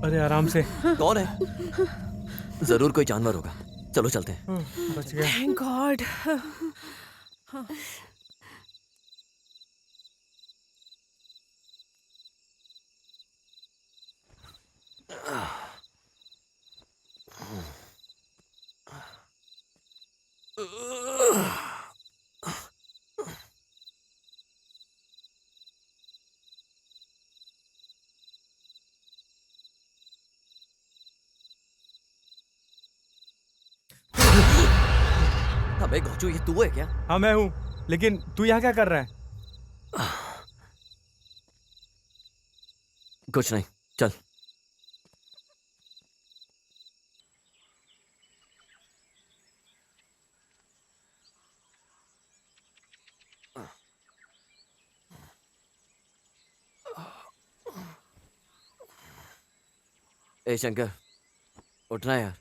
अरे आराम से। कौन है? जरूर कोई जानवर होगा। चलो चलते हैं। बच गया। Thank God. अबे घोचू, ये तू है क्या? हाँ मैं हूँ, लेकिन तू यहाँ क्या कर रहा है? कुछ नहीं, चल। ए शंकर, उठना यार।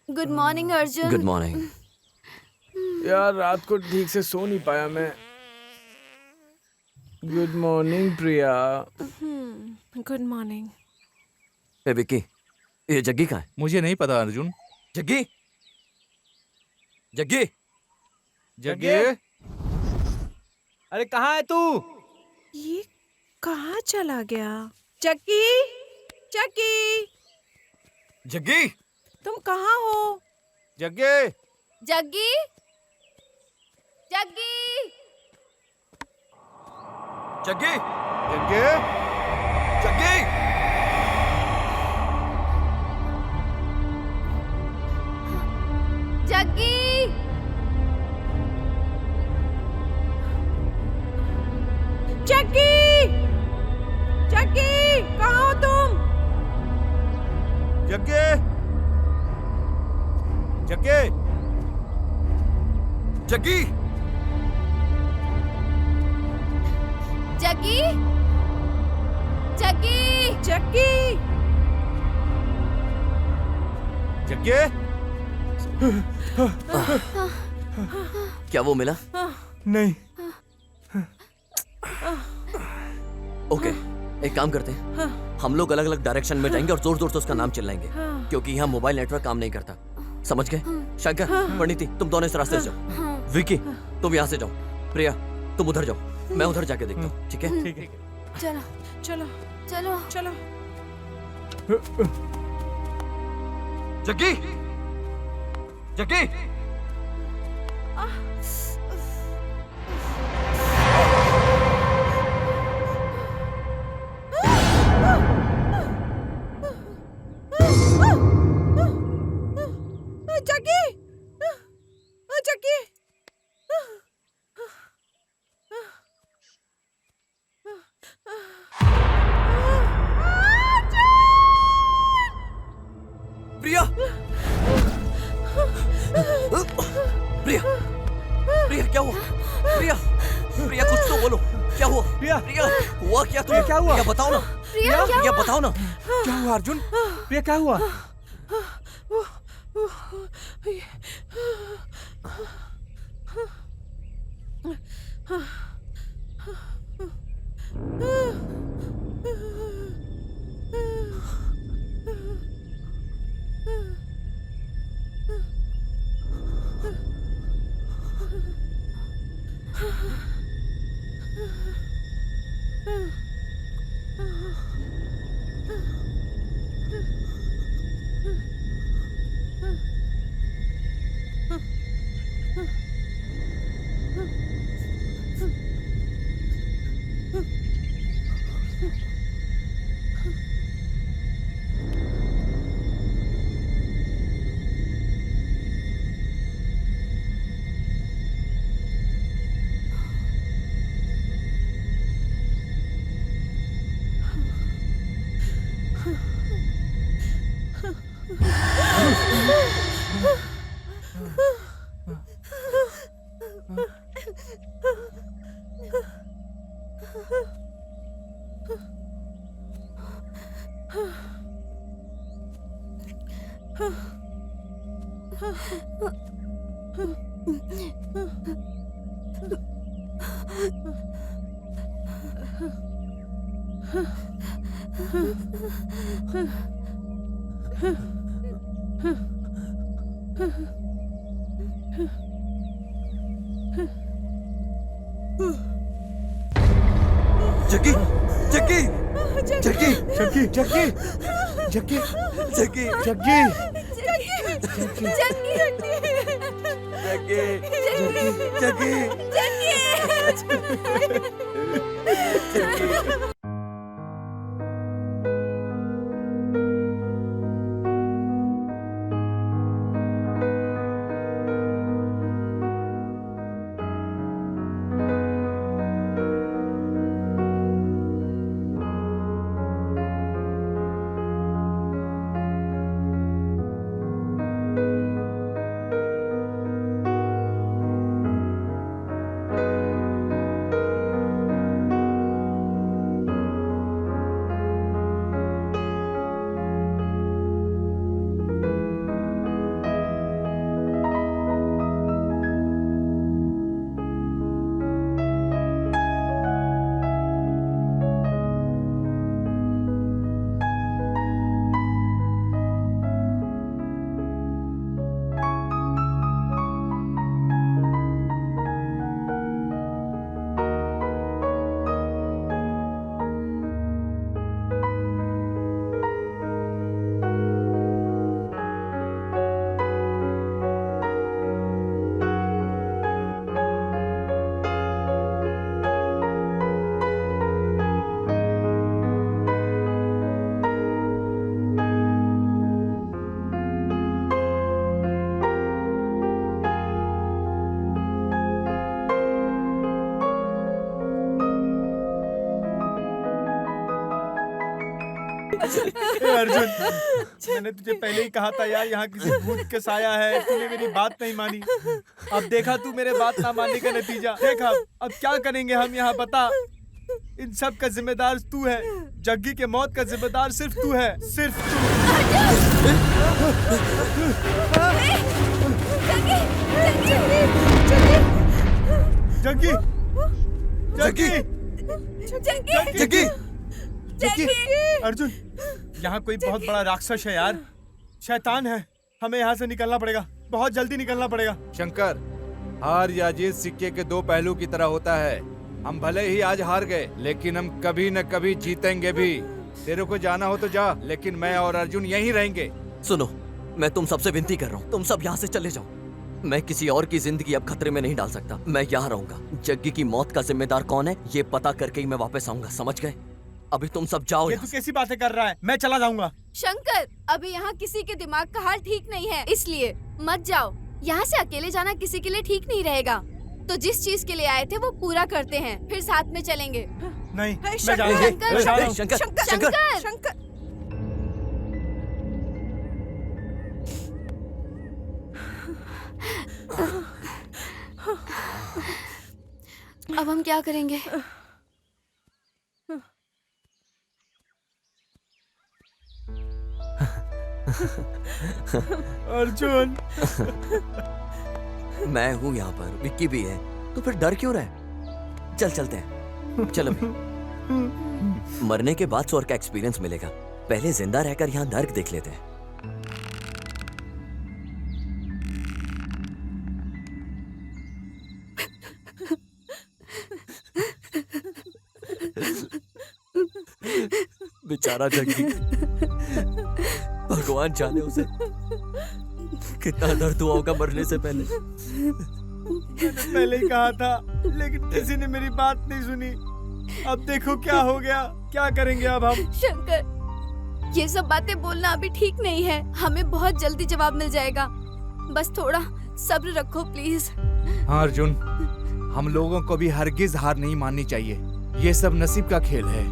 Good morning Arjun. Good morning. यार रात को ठीक से सो नहीं पाया मैं। Good morning Priya. Good morning. ए विक्की, ये जग्गी कहाँ है? मुझे नहीं पता अर्जुन। जग्गी, जग्गी, जग्गे, अरे कहाँ है तू? ये कहाँ चला गया? चक्की, चक्की, जग्गी, तुम कहाँ हो? जग्गे, जग्गी, जग्गी, जग्गी, जग्गे, जग्गी। जग्गी, चक्की, चक्की, कहाँ हो तुम? जग्गे, जग्गे, जग्गी, जग्गी, जग्गी, चक्की, जग्गे। क्या वो मिला? नहीं। ओके, एक काम करते हैं, हम लोग अलग अलग डायरेक्शन में जाएंगे और जोर जोर से उसका नाम चिल्लाएंगे, क्योंकि यहाँ मोबाइल नेटवर्क काम नहीं करता। समझ गए? शंकर, परिणीति, तुम दोनों इस रास्ते से जाओ। विकी, तुम यहाँ से जाओ। प्रिया, तुम उधर जाओ, मैं उधर जाके देखता हूँ। ठीक है? ठीक है। चलो चलो, चलो। चलो। जग्गी, जग्गी, चक्की, चक्की, प्रिया, प्रिया, प्रिया, क्या हुआ? प्रिया, प्रिया, कुछ तो बोलो, क्या हुआ? प्रिया, प्रिया, हुआ क्या तुम्हें? क्या हुआ? प्रिया, बताओ ना। प्रिया, क्या प्रिया, बताओ ना। क्या हुआ अर्जुन? प्रिया क्या हुआ? जग्गी, जग्गी, जग्गी, जग्गी, जग्गी, जग्गी, जग्गी, जग्गी, जग्गी, जग्गी। अर्जुन, मैंने तुझे पहले ही कहा था यार, यहाँ किसी भूत के साया है। तूने मेरी बात नहीं मानी। अब देखा तू मेरे बात ना मानने का नतीजा। देखा अब क्या करेंगे हम यहाँ, बता। इन सब का जिम्मेदार तू है। जग्गी के मौत का जिम्मेदार सिर्फ तू है, सिर्फ तू। जग्गी, जग्गी, जग्गी, जग्गी, अर्जुन, यहाँ कोई बहुत बड़ा राक्षस है यार, शैतान है। हमें यहाँ से निकलना पड़ेगा, बहुत जल्दी निकलना पड़ेगा। शंकर, हार या जीत सिक्के के दो पहलू की तरह होता है। हम भले ही आज हार गए, लेकिन हम कभी न कभी जीतेंगे भी। तेरे को जाना हो तो जा, लेकिन मैं और अर्जुन यहीं रहेंगे। सुनो, मैं तुम सबसे विनती कर रहा हूँ, तुम सब यहाँ से चले जाओ। मैं किसी और की जिंदगी अब खतरे में नहीं डाल सकता। मैं यहाँ रहूंगा। जग्गी की मौत का जिम्मेदार कौन है, ये पता करके ही मैं वापस आऊंगा, समझ गए? अभी तुम सब जाओ। ये तू कैसी बातें कर रहा है? मैं चला जाऊंगा। शंकर, अभी यहाँ किसी के दिमाग का हाल ठीक नहीं है, इसलिए मत जाओ। यहाँ से अकेले जाना किसी के लिए ठीक नहीं रहेगा। तो जिस चीज के लिए आए थे वो पूरा करते हैं, फिर साथ में चलेंगे। नहीं, मैं शंकर, जा रहा हूँ। शंकर, मैं जा रहा हूँ। शंकर, शंकर, शंकर, शंकर, अब हम क्या करेंगे? अर्जुन, मैं हूँ यहाँ पर, विक्की भी है, तो फिर डर क्यों रहे? चल चलते हैं, चलो। मरने के बाद स्वर्ग का एक्सपीरियंस मिलेगा, पहले जिंदा रहकर यहाँ नर्क देख लेते हैं। बेचारा जग्गी, भगवान जाने उसे कितना दर्द हुआ होगा मरने से पहले। मैंने पहले ही कहा था, लेकिन किसी ने मेरी बात नहीं सुनी। अब देखो क्या हो गया। क्या करेंगे अब हम? शंकर, ये सब बातें बोलना अभी ठीक नहीं है। हमें बहुत जल्दी जवाब मिल जाएगा, बस थोड़ा सब्र रखो प्लीज। हाँ अर्जुन, हम लोगों को भी हरगिज हार नहीं माननी चाहिए। ये सब नसीब का खेल है,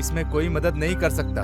इसमें कोई मदद नहीं कर सकता।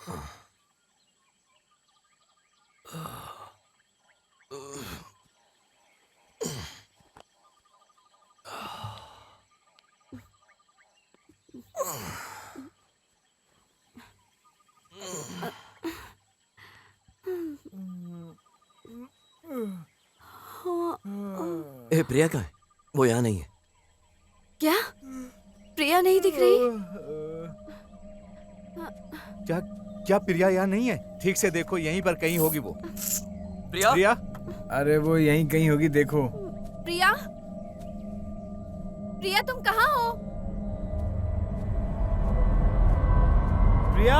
ए प्रिया कहाँ है? वो यहाँ नहीं है। क्या प्रिया नहीं दिख रही? क्या क्या प्रिया यहाँ नहीं है? ठीक से देखो, यहीं पर कहीं होगी वो। प्रिया? प्रिया? अरे वो यहीं कहीं होगी, देखो। प्रिया, प्रिया तुम कहाँ हो? प्रिया,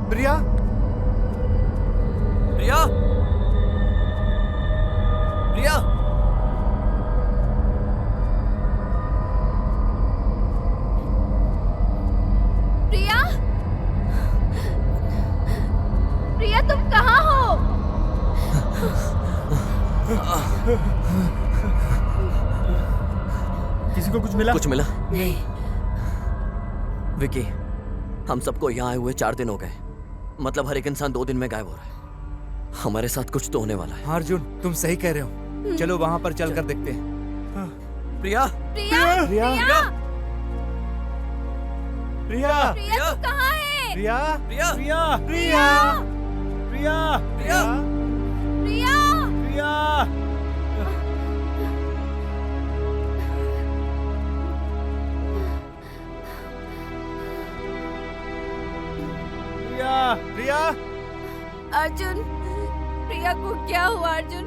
प्रिया? प्रिया? प्रिया? प्रिया, प्रिया तुम कहाँ हो? किसी को कुछ मिला? कुछ मिला? नहीं। विकी, हम सबको यहाँ आए हुए 4 दिन हो गए। मतलब हर एक इंसान 2 दिन में गायब हो रहा है। हमारे साथ कुछ तो होने वाला है। हाँ अर्जुन, तुम सही कह रहे हो। चलो वहाँ पर चलकर देखते हैं। प्रिया? प्रिया, प्रिया? प्रिया, प्रिया, प्रिया तू कहाँ है? प्रिया, प्रिया? प्रिया, प्रिया, प्रिया, प्रिया? प्रिया, प्रिया, प्रिया, प्रिया? अर्जुन, प्रिया को क्या हुआ अर्जुन?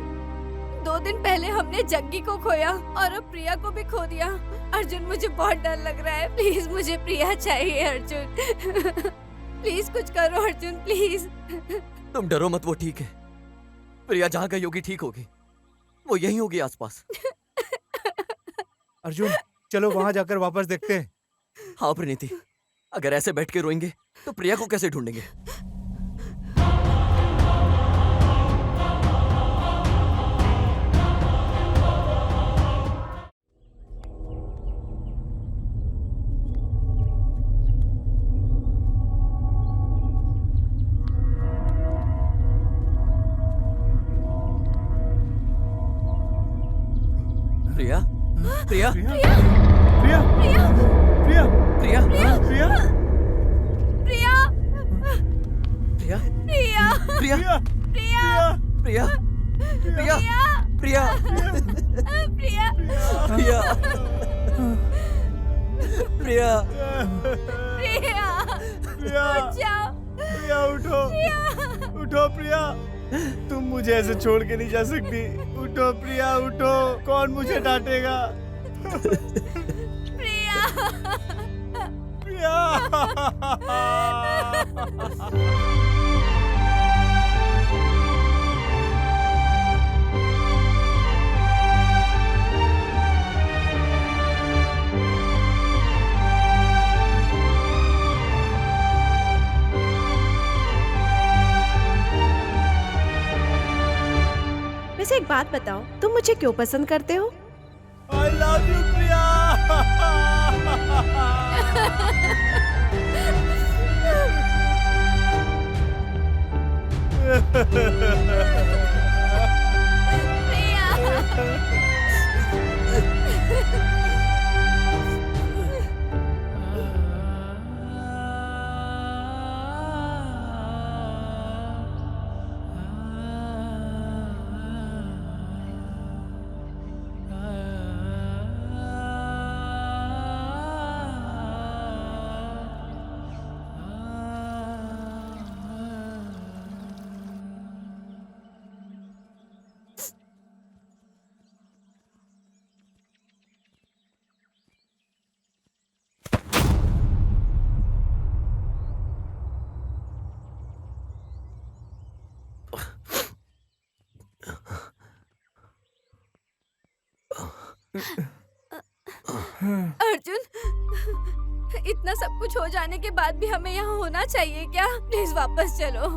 2 दिन पहले हमने जग्गी को खोया और अब प्रिया को भी खो दिया। अर्जुन मुझे बहुत डर लग रहा है, प्लीज मुझे प्रिया चाहिए अर्जुन। प्लीज कुछ करो अर्जुन, प्लीज। तुम डरो मत, वो ठीक है। प्रिया जहाँ गई होगी ठीक होगी। वो यहीं होगी आसपास। अर्जुन चलो वहाँ जाकर वापस देखते हैं। हाँ प्रीति, अगर ऐसे बैठ के रोएंगे तो प्रिया को कैसे ढूंढेंगे? प्रिया? प्रिया? प्रिया, प्रिया, प्रिया, प्रिया? प्रिया, प्रिया, प्रिया? प्रिया, प्रिया? प्रिया, प्रिया? प्रिया? प्रिया? प्रिया, प्रिया? प्रिया, प्रिया, बचाओ। प्रिया उठो, उठो प्रिया, तुम मुझे ऐसे छोड़ के नहीं जा सकती। उठो प्रिया, उठो, कौन मुझे डांटेगा? प्रिया, प्रिया। वैसे एक बात बताओ, तुम मुझे क्यों पसंद करते हो? I love you, प्रिया। अर्जुन, इतना सब कुछ हो जाने के बाद भी हमें यहाँ होना चाहिए क्या? प्लीज वापस चलो।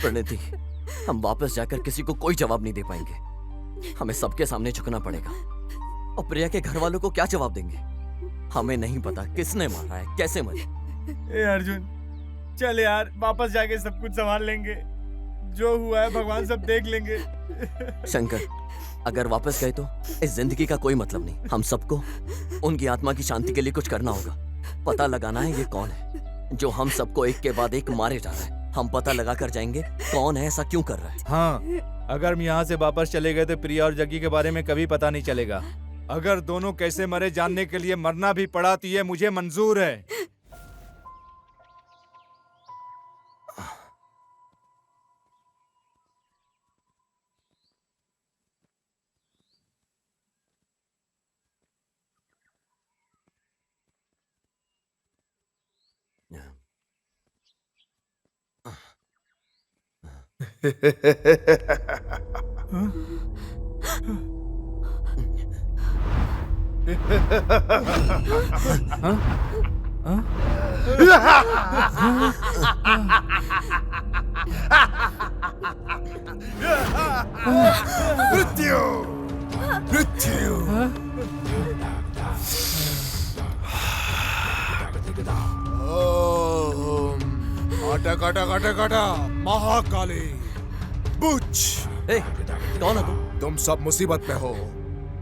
प्रणति, हम वापस जाकर किसी को कोई जवाब नहीं दे पाएंगे। हमें सबके सामने झुकना पड़ेगा। और प्रिया के घर वालों को क्या जवाब देंगे? हमें नहीं पता किसने मारा है, कैसे मरे। ए अर्जुन, चल यार, वापस जाके सब कुछ संभाल लेंगे। जो हुआ है भगवान सब देख लेंगे। शंकर, अगर वापस गए तो इस जिंदगी का कोई मतलब नहीं। हम सबको उनकी आत्मा की शांति के लिए कुछ करना होगा। पता लगाना है ये कौन है जो हम सबको एक के बाद एक मारे जा रहा है। हम पता लगा कर जाएंगे कौन है, ऐसा क्यों कर रहा है। हाँ, अगर हम यहाँ से वापस चले गए तो प्रिया और जग्गी के बारे में कभी पता नहीं चलेगा। अगर दोनों कैसे मरे जानने के लिए मरना भी पड़ा तो ये मुझे मंजूर है। मृत्यु मृत्यु अटक अटक अटक अटक महाकाली बुच। ए, कौन है तुम सब मुसीबत में हो।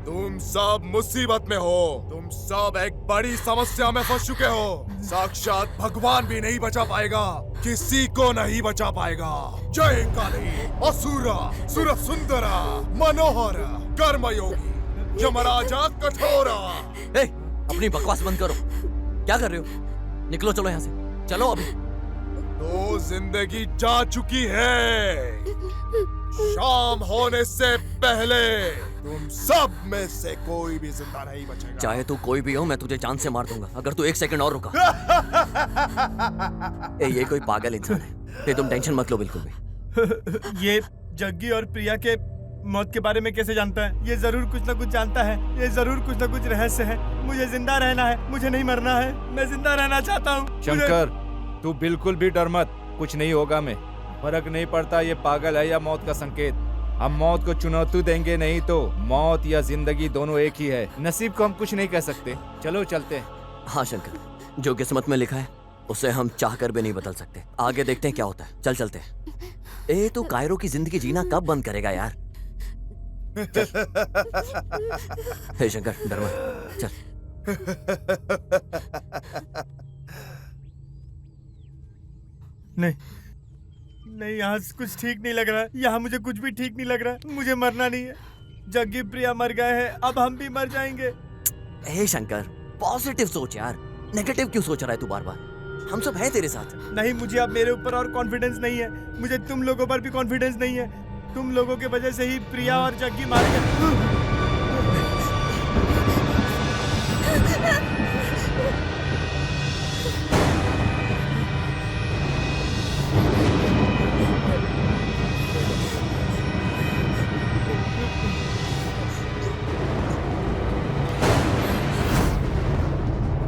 तुम सब मुसीबत में हो। तुम सब एक बड़ी समस्या में फंस चुके हो। साक्षात भगवान भी नहीं बचा पाएगा, किसी को नहीं बचा पाएगा। जय काली, असुरा, सुर सुंदरा, मनोहर, कर्मयोगी, यमराजा कठोरा। ए, अपनी बकवास बंद करो। क्या कर रहे हो? निकलो, चलो यहाँ से। चलो अभी। तो जिंदगी जा चुकी है। शाम होने से पहले तुम सब में से कोई भी जिंदा नहीं बचेगा। चाहे तू कोई भी हो, मैं तुझे जान से मार दूंगा अगर तू एक सेकंड और रुका। ए, ये कोई पागल इंसान है। ए, तुम टेंशन मत लो बिल्कुल भी। ये जग्गी और प्रिया के मौत के बारे में कैसे जानता है? ये जरूर कुछ ना कुछ जानता है। ये जरूर कुछ ना कुछ रहस्य है। मुझे जिंदा रहना है, मुझे नहीं मरना है। मैं जिंदा रहना चाहता हूँ। शंकर, तू बिल्कुल भी डर मत, कुछ नहीं होगा। मैं फर्क नहीं पड़ता ये पागल है या मौत का संकेत। हम मौत को चुनौती देंगे नहीं तो मौत या जिंदगी दोनों एक ही है। नसीब को हम कुछ नहीं कह सकते। चलो चलते हैं। हाँ शंकर, जो किस्मत में लिखा है उसे हम चाह कर भी नहीं बदल सकते। आगे देखते हैं क्या होता है। चल चलते हैं। ए, तू कायरो की जिंदगी जीना कब बंद करेगा यार? हे शंकर, डर मत, चल। नहीं नहीं, यहाँ से कुछ ठीक नहीं लग रहा है। यहाँ मुझे कुछ भी ठीक नहीं लग रहा है। मुझे मरना नहीं है। जग्गी प्रिया मर गए हैं, अब हम भी मर जाएंगे। हे शंकर, पॉजिटिव सोच यार। नेगेटिव क्यों सोच रहा है तू बार बार? हम सब हैं तेरे साथ। नहीं, मुझे अब मेरे ऊपर और कॉन्फिडेंस नहीं है। मुझे तुम लोगों पर भी कॉन्फिडेंस नहीं है। तुम लोगों के वजह से ही प्रिया और जग्गी मारे गए।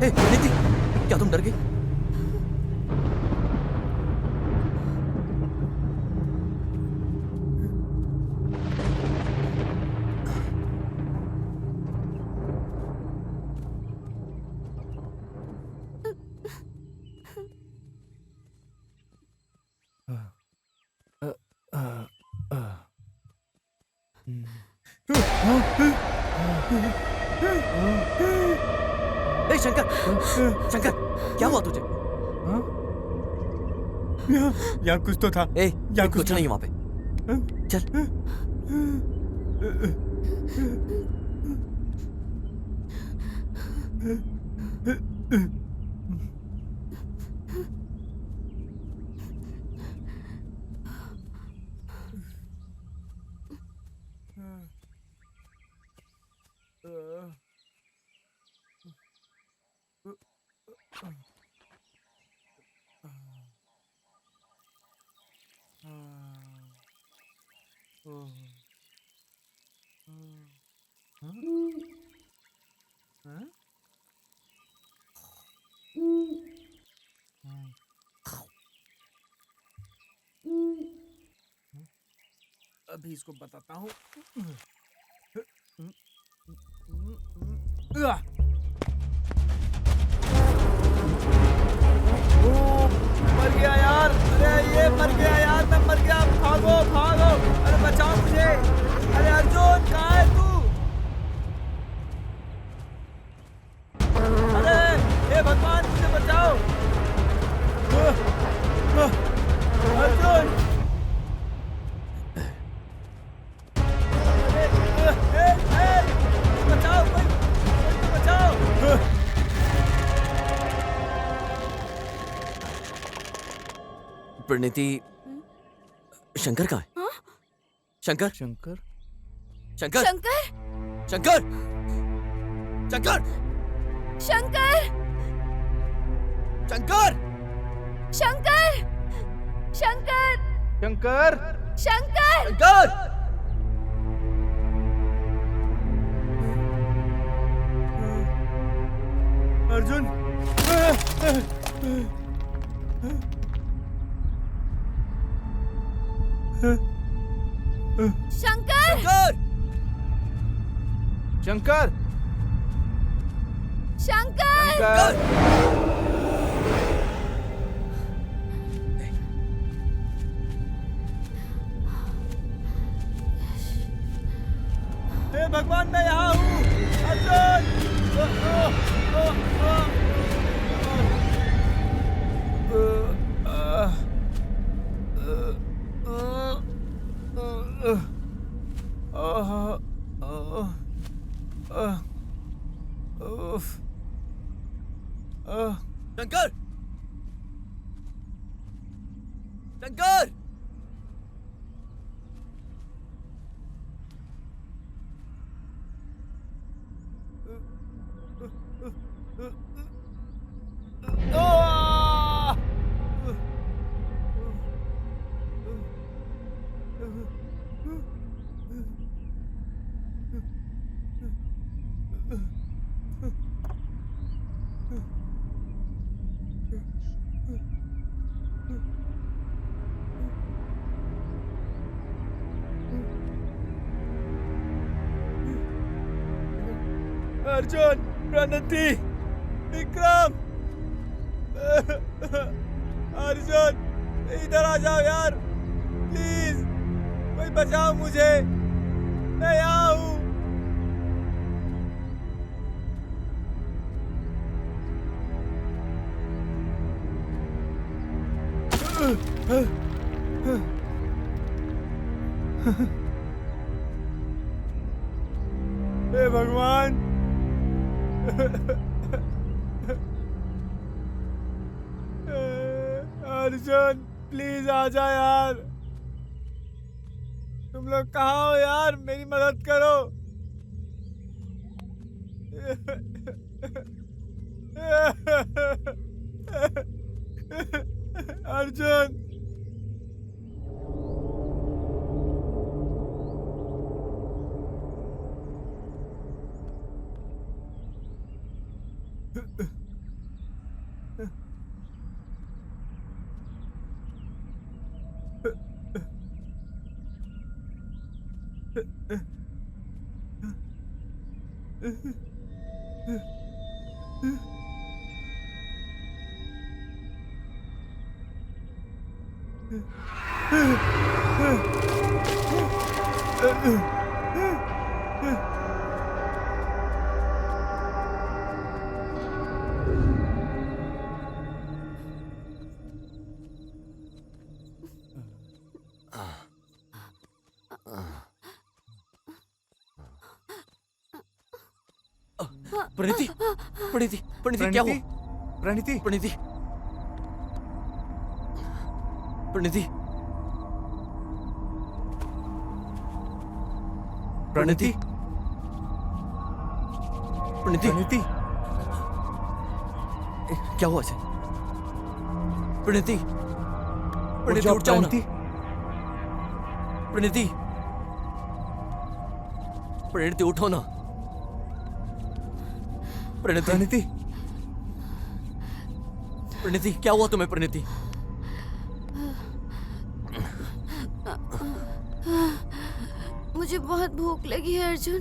नीति, क्या तुम डर गई? शंकर, शंकर, क्या हुआ तुझे? यहाँ कुछ तो था। यहाँ कुछ नहीं वहाँ पे। चल। अभी इसको बताता हूँ। मर गया यार, अरे ये मर गया यार, मैं मर गया, भागो भागो, अरे बचाओ मुझे, अरे अर्जुन कहाँ है तू? अरे हे भगवान मुझे बचाओ, अर्जुन, बचाओ, कोई बचाओ। प्रणीति, शंकर कहाँ है? हाँ? शंकर शंकर शंकर शंकर शंकर शंकर शंकर शंकर शंकर शंकर शंकर शंकर शंकर अर्जुन, शंकर शंकर शंकर शंकर हे भगवान मैं यहाँ हूँ, अर्जुन। शंकर शंकर अर्जुन, प्रणति, विक्रम, अर्जुन इधर आ जाओ यार, प्लीज, कोई बचाओ मुझे, मैं यहाँ हूँ। हे भगवान, अर्जुन प्लीज आ जा यार, तुम लोग कहाँ हो यार, मेरी मदद करो। अर्जुन, प्रणीति प्रणीति प्रणीति क्या हुआ? प्रणीति प्रणीति प्रणीति प्रणीति प्रणीति प्रणीति क्या हुआ इसे? प्रणीति प्रणीति उठ जाओ ना। प्रणीति प्रणीति उठो ना। प्रणीति प्रणीति प्रणीति क्या हुआ तुम्हें? प्रणीति मुझे बहुत भूख लगी है अर्जुन।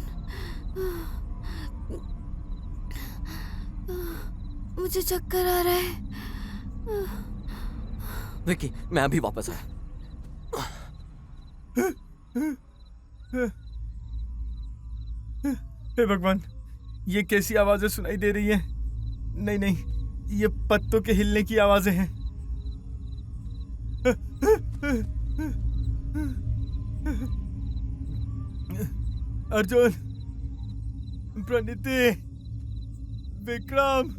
मुझे चक्कर आ रहा है। विक्की, मैं अभी वापस आया। हे भगवान, ये कैसी आवाजें सुनाई दे रही हैं? नहीं नहीं, ये पत्तों के हिलने की आवाजें हैं। अर्जुन, प्रणीति, विक्रम,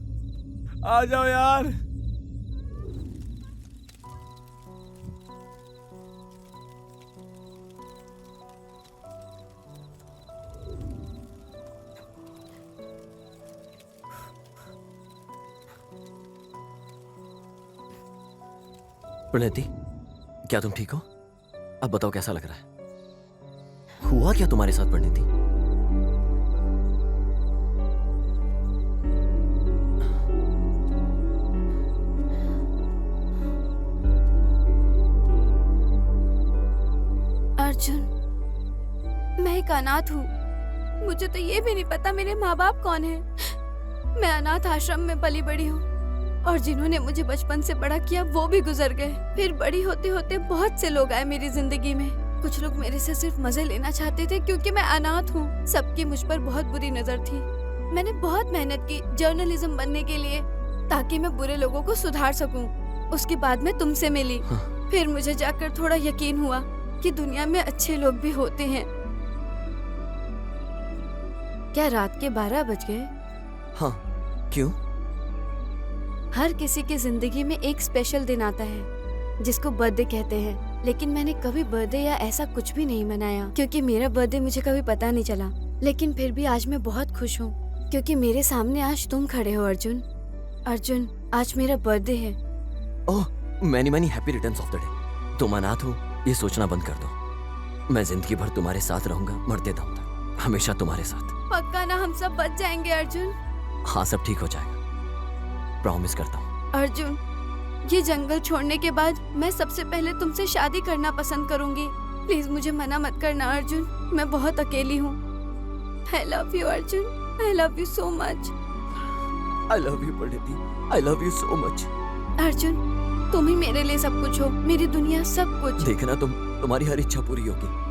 आ जाओ यार। प्रणति, क्या तुम ठीक हो? अब बताओ कैसा लग रहा है? हुआ क्या तुम्हारे साथ प्रणति? अर्जुन, मैं एक अनाथ हूँ। मुझे तो ये भी नहीं पता मेरे माँ बाप कौन है। मैं अनाथ आश्रम में पली बड़ी हूँ और जिन्होंने मुझे बचपन से बड़ा किया वो भी गुजर गए। फिर बड़ी होते होते बहुत से लोग आए मेरी जिंदगी में। कुछ लोग मेरे से सिर्फ मजे लेना चाहते थे क्योंकि मैं अनाथ हूँ। सबकी मुझ पर बहुत बुरी नजर थी। मैंने बहुत मेहनत की जर्नलिज्म बनने के लिए ताकि मैं बुरे लोगों को सुधार सकूं। उसके बाद मैं तुमसे मिली। फिर मुझे जाकर थोड़ा यकीन हुआ कि दुनिया में अच्छे लोग भी होते हैं। क्या रात के 12 बज गए? हाँ, क्यों? हर किसी की जिंदगी में एक स्पेशल दिन आता है जिसको बर्थडे कहते हैं, लेकिन मैंने कभी बर्थडे या ऐसा कुछ भी नहीं मनाया क्योंकि मेरा बर्थडे मुझे कभी पता नहीं चला। लेकिन फिर भी आज मैं बहुत खुश हूँ क्योंकि मेरे सामने आज तुम खड़े हो अर्जुन। अर्जुन, आज मेरा बर्थडे है। Oh, many many happy returns of the day. तुम अनाथ हो ये सोचना बंद कर दो। मैं जिंदगी भर तुम्हारे साथ रहूंगा, मरते दम तक, हमेशा तुम्हारे साथ। पक्का ना? हम सब बच जाएंगे अर्जुन? हाँ, सब ठीक हो जाएगा, प्रॉमिस करता हूँ। अर्जुन, ये जंगल छोड़ने के बाद मैं सबसे पहले तुमसे शादी करना पसंद करूंगी। प्लीज मुझे मना मत करना अर्जुन, मैं बहुत अकेली हूँ। I love you Arjun, I love you so much. I love you Pranati, I love you so much. Arjun, तुम ही मेरे लिए सब कुछ हो, मेरी दुनिया सब कुछ। देखना, तुम्हारी हर इच्छा पूरी होगी।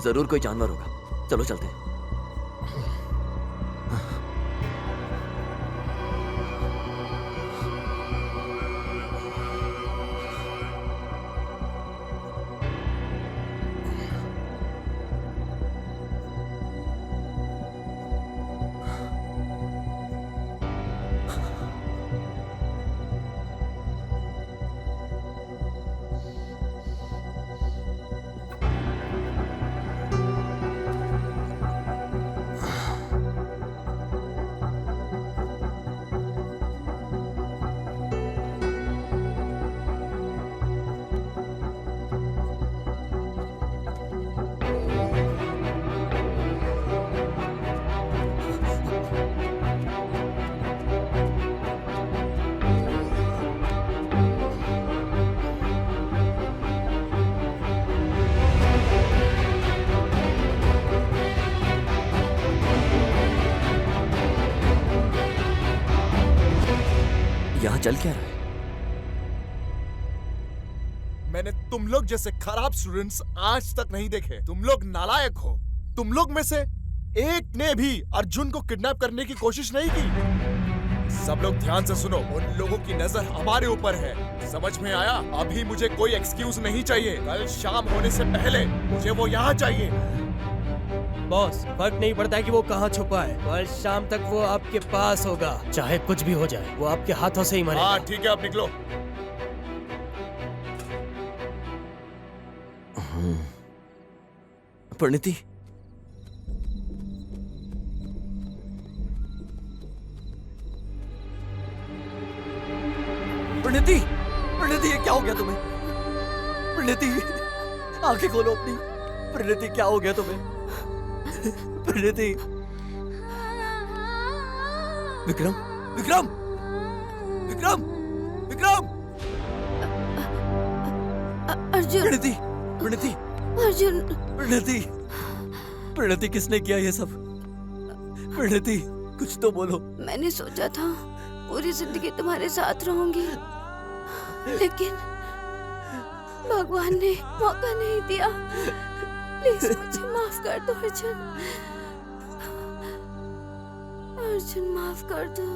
जरूर कोई जानवर होगा, चलो चलते हैं। चल क्या रहा है? मैंने तुम लोग जैसे खराब स्टूडेंट्स आज तक नहीं देखे। तुम लोग नालायक हो। तुम लोग में से एक ने भी अर्जुन को किडनैप करने की कोशिश नहीं की। सब लोग ध्यान से सुनो, उन लोगों की नजर हमारे ऊपर है। समझ में आया? अभी मुझे कोई एक्सक्यूज नहीं चाहिए। कल शाम होने से पहले मुझे वो यहाँ चाहिए। बॉस, फर्क नहीं पड़ता कि वो कहाँ छुपा है, कल शाम तक वो आपके पास होगा। चाहे कुछ भी हो जाए, वो आपके हाथों से ही मरेगा। हाँ ठीक है, अब निकलो। परिणीति, परिणीति, परिणीति, ये क्या हो गया तुम्हें? परिणीति, आंखें खोलो अपनी। परिणीति, क्या हो गया तुम्हें? परिणीति, विक्रम, विक्रम, विक्रम, विक्रम, अर्जुन, परिणीति, परिणीति, अर्जुन, परिणीति, परिणीति, किसने किया ये सब? परिणीति, कुछ तो बोलो। मैंने सोचा था पूरी जिंदगी तुम्हारे साथ रहूंगी, लेकिन भगवान ने मौका नहीं दिया। प्लीज मुझे माफ कर दो अर्जुन। अर्जुन, माफ कर दो।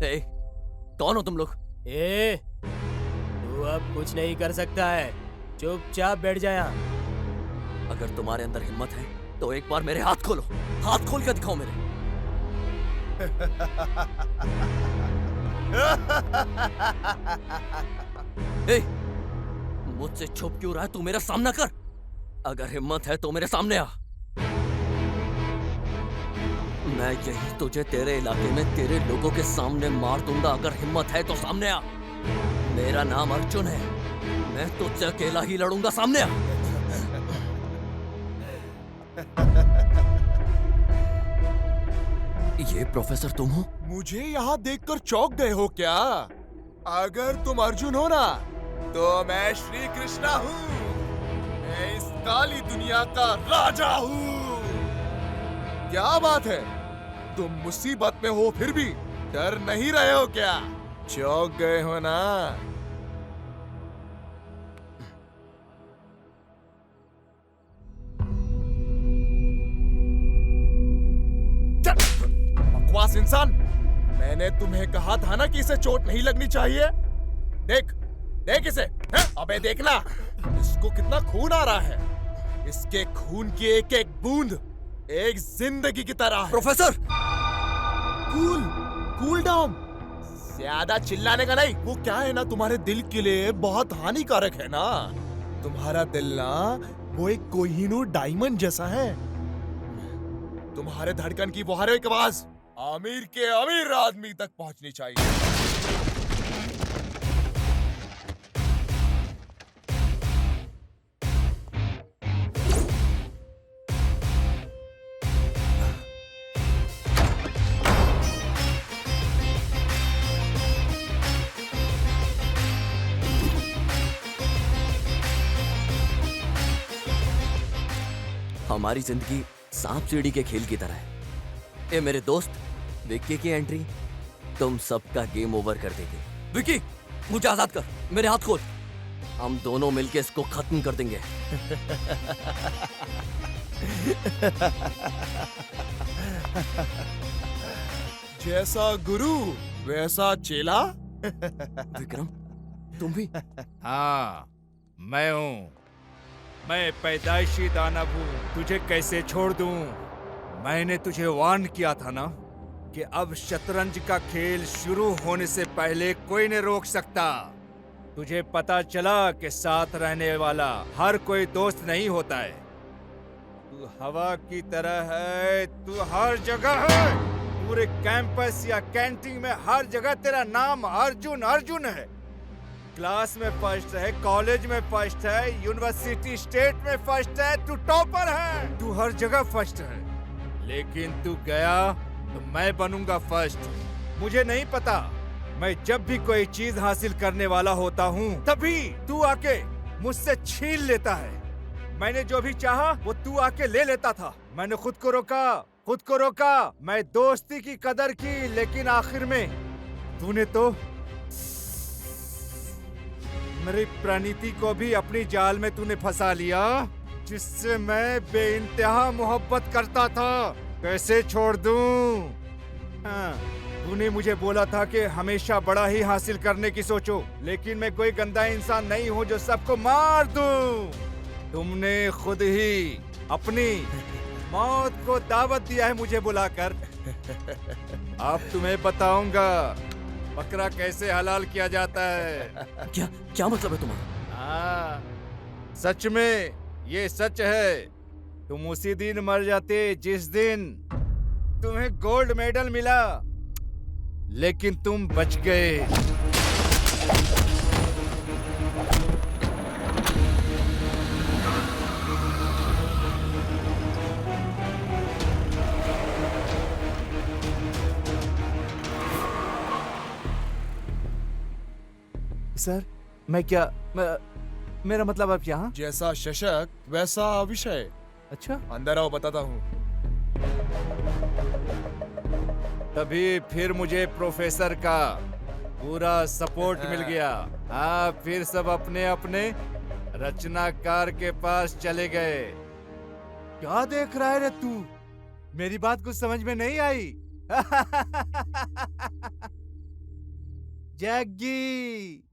ए, कौन हो तुम लोग? तू अब कुछ नहीं कर सकता है, चुपचाप बैठ जा यहाँ। अगर तुम्हारे अंदर हिम्मत है तो एक बार मेरे हाथ खोलो, हाथ खोल कर दिखाओ मेरे। ए, मुझसे छुप क्यों रहा है? तू मेरा सामना कर। अगर हिम्मत है तो मेरे सामने आ। मैं यही तुझे तेरे इलाके में तेरे लोगों के सामने मार दूंगा। अगर हिम्मत है तो सामने आ। मेरा नाम अर्जुन है, मैं तुझसे अकेला ही लड़ूंगा। सामने आ। ये प्रोफेसर तुम हो? मुझे यहाँ देखकर चौंक गए हो क्या? अगर तुम अर्जुन हो ना, तो मैं श्री कृष्णा हूँ। मैं इस काली दुनिया का राजा हूँ। क्या बात है, तुम मुसीबत में हो फिर भी डर नहीं रहे हो क्या? चौंक गए हो ना? बकवास इंसान, मैंने तुम्हें कहा था ना कि इसे चोट नहीं लगनी चाहिए। देख, देख इसे। अबे देखना, इसको कितना खून आ रहा है। इसके खून की एक एक बूंद एक जिंदगी की तरह है। Professor, cool, cool down. ज्यादा चिल्लाने का नहीं। वो क्या है ना, तुम्हारे दिल के लिए बहुत हानिकारक है ना। तुम्हारा दिल ना वो एक कोहिनूर डायमंड जैसा है। तुम्हारे धड़कन की वो हर एक आवाज अमीर के अमीर आदमी तक पहुंचनी चाहिए। हमारी जिंदगी सांप सीढ़ी के खेल की तरह है। ये मेरे दोस्त विक्की की एंट्री तुम सबका गेम ओवर कर देगी। विक्की, मुझे आजाद कर, मेरे हाथ खोल। हम दोनों मिलके इसको खत्म कर देंगे। जैसा गुरु वैसा चेला। विक्रम, तुम भी? हाँ, मैं हूँ। मैं पैदाइशी दानव हूँ। तुझे कैसे छोड़ दूँ? मैंने तुझे वार्न किया था ना कि अब शतरंज का खेल शुरू होने से पहले कोई नहीं रोक सकता। तुझे पता चला कि साथ रहने वाला हर कोई दोस्त नहीं होता है। तू हवा की तरह है, तू हर जगह है। पूरे कैंपस या कैंटीन में हर जगह तेरा नाम अर्जुन अर्जुन है। क्लास में फर्स्ट है, कॉलेज में फर्स्ट है, यूनिवर्सिटी स्टेट में फर्स्ट है। तू टॉपर है, तू हर जगह फर्स्ट है। लेकिन तू गया तो मैं बनूंगा फर्स्ट। मुझे नहीं पता, मैं जब भी कोई चीज हासिल करने वाला होता हूँ तभी तू आके मुझसे छीन लेता है। मैंने जो भी चाहा वो तू आके ले लेता था। मैंने खुद को रोका। मैं दोस्ती की कदर की, लेकिन आखिर में तूने तो मेरी प्रणीति को भी अपनी जाल में तूने फंसा लिया, जिससे मैं बेइंतहा मोहब्बत करता था। कैसे छोड़ दूं? हाँ, तूने मुझे बोला था कि हमेशा बड़ा ही हासिल करने की सोचो, लेकिन मैं कोई गंदा इंसान नहीं हूँ जो सबको मार दूं। तुमने खुद ही अपनी मौत को दावत दिया है मुझे बुलाकर। अब तुम्हें बताऊंगा बकरा कैसे हलाल किया जाता है। क्या मतलब है तुम्हारा? हाँ, सच में ये सच है। तुम उसी दिन मर जाते जिस दिन तुम्हें गोल्ड मेडल मिला, लेकिन तुम बच गए। सर, मेरा मतलब आप यहाँ? जैसा शशक वैसा विषय। अच्छा, अंदर आओ, बताता हूँ। तभी फिर मुझे प्रोफेसर का पूरा सपोर्ट मिल गया। हाँ, फिर सब अपने अपने रचनाकार के पास चले गए। क्या देख रहा है रे तू? मेरी बात कुछ समझ में नहीं आई? जग्गी,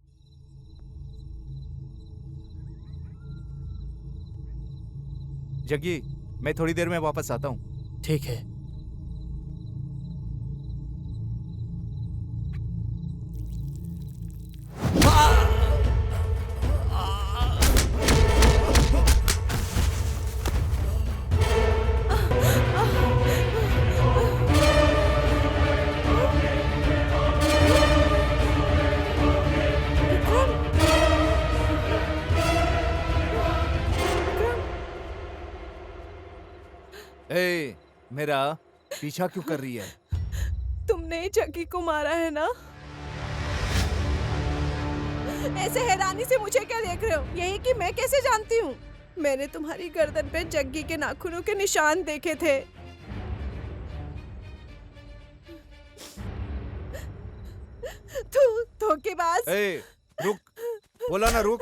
जग्गी, मैं थोड़ी देर में वापस आता हूँ। ठीक है। ए, मेरा पीछा क्यों कर रही है? तुमने जग्गी को मारा है ना? ऐसे हैरानी से मुझे क्या देख रहे हो? यही कि मैं कैसे जानती हूँ? मैंने तुम्हारी गर्दन पे जग्गी के नाखूनों के निशान देखे थे। तू धोखेबाज। ए, रुक, बोला ना रुक।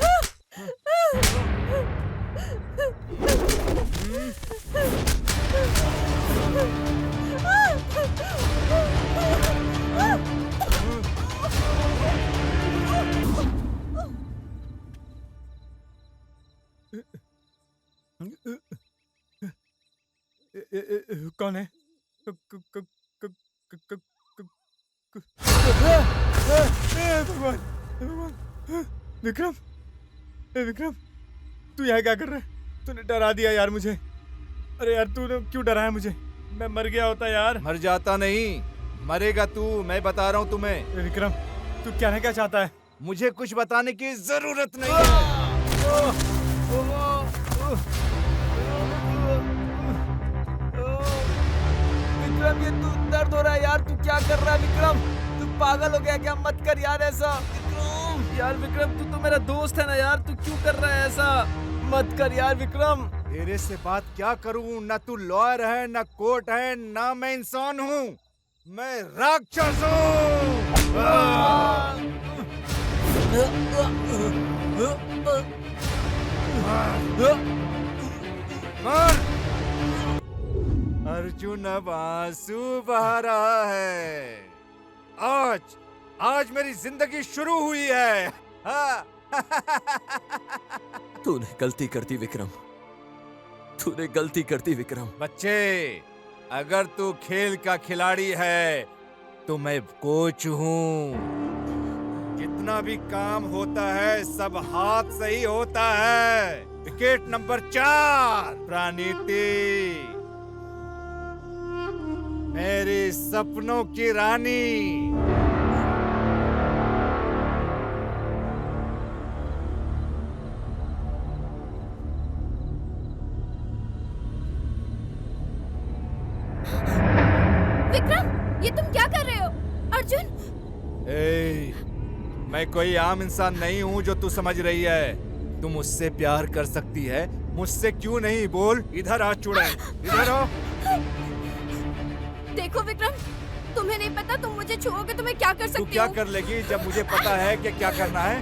कौन है? भगवान, भगवान। विक्रम, विक्रम, तू यहाँ क्या कर रहा है? तूने डरा दिया यार मुझे। अरे यार तूने क्यों डराया मुझे? मैं मर गया होता यार। मर जाता नहीं, मरेगा तू, मैं बता रहा हूँ तुम्हें। विक्रम, तू कहना क्या चाहता है? मुझे कुछ बताने की जरूरत नहीं है। विक्रम, ये तू दर्द हो रहा है यार, तू क्या कर रहा है विक्रम? तू पागल हो गया क्या? मत कर यार ऐसा। विक्रम यार, विक्रम तू तो मेरा दोस्त है ना यार, तू क्यों कर रहा है ऐसा? मत कर यार विक्रम। तेरे से बात क्या करूं? ना तू लॉयर है, ना कोर्ट है, ना मैं इंसान हूँ, मैं राक्षस हूँ। अर्जुन अब आंसू बहा रहा है। आज मेरी जिंदगी शुरू हुई है। तूने गलती कर दी विक्रम, तूने गलती कर दी विक्रम। बच्चे, अगर तू खेल का खिलाड़ी है तो मैं कोच हूँ। जितना भी काम होता है सब हाथ से ही होता है। विकेट नंबर 4, प्रणीति, मेरे सपनों की रानी। विक्रम, ये तुम क्या कर रहे हो? अर्जुन! मैं कोई आम इंसान नहीं हूँ जो तू समझ रही है। तू मुझसे प्यार कर सकती है, मुझसे क्यों नहीं? बोल, इधर आ चुड़ैल, इधर आओ। देखो विक्रम, तुम्हें नहीं पता तुम मुझे छुओगे तो मैं क्या कर सकती तू हूँ? क्या कर लेगी जब मुझे पता है कि क्या करना है?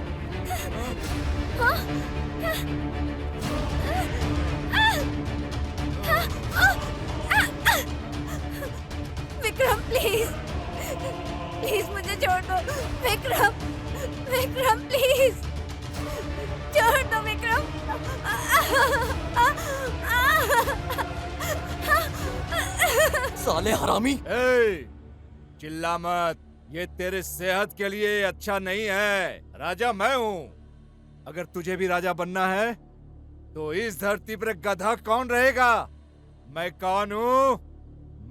विक्रम प्लीज, प्लीज मुझे छोड़ दो। विक्रम, विक्रम प्लीज छोड़ दो विक्रम। साले हरामी! चिल्ला मत, ये तेरे सेहत के लिए अच्छा नहीं है। राजा मैं हूँ। अगर तुझे भी राजा बनना है तो इस धरती पर गधा कौन रहेगा? मैं कौन हूँ?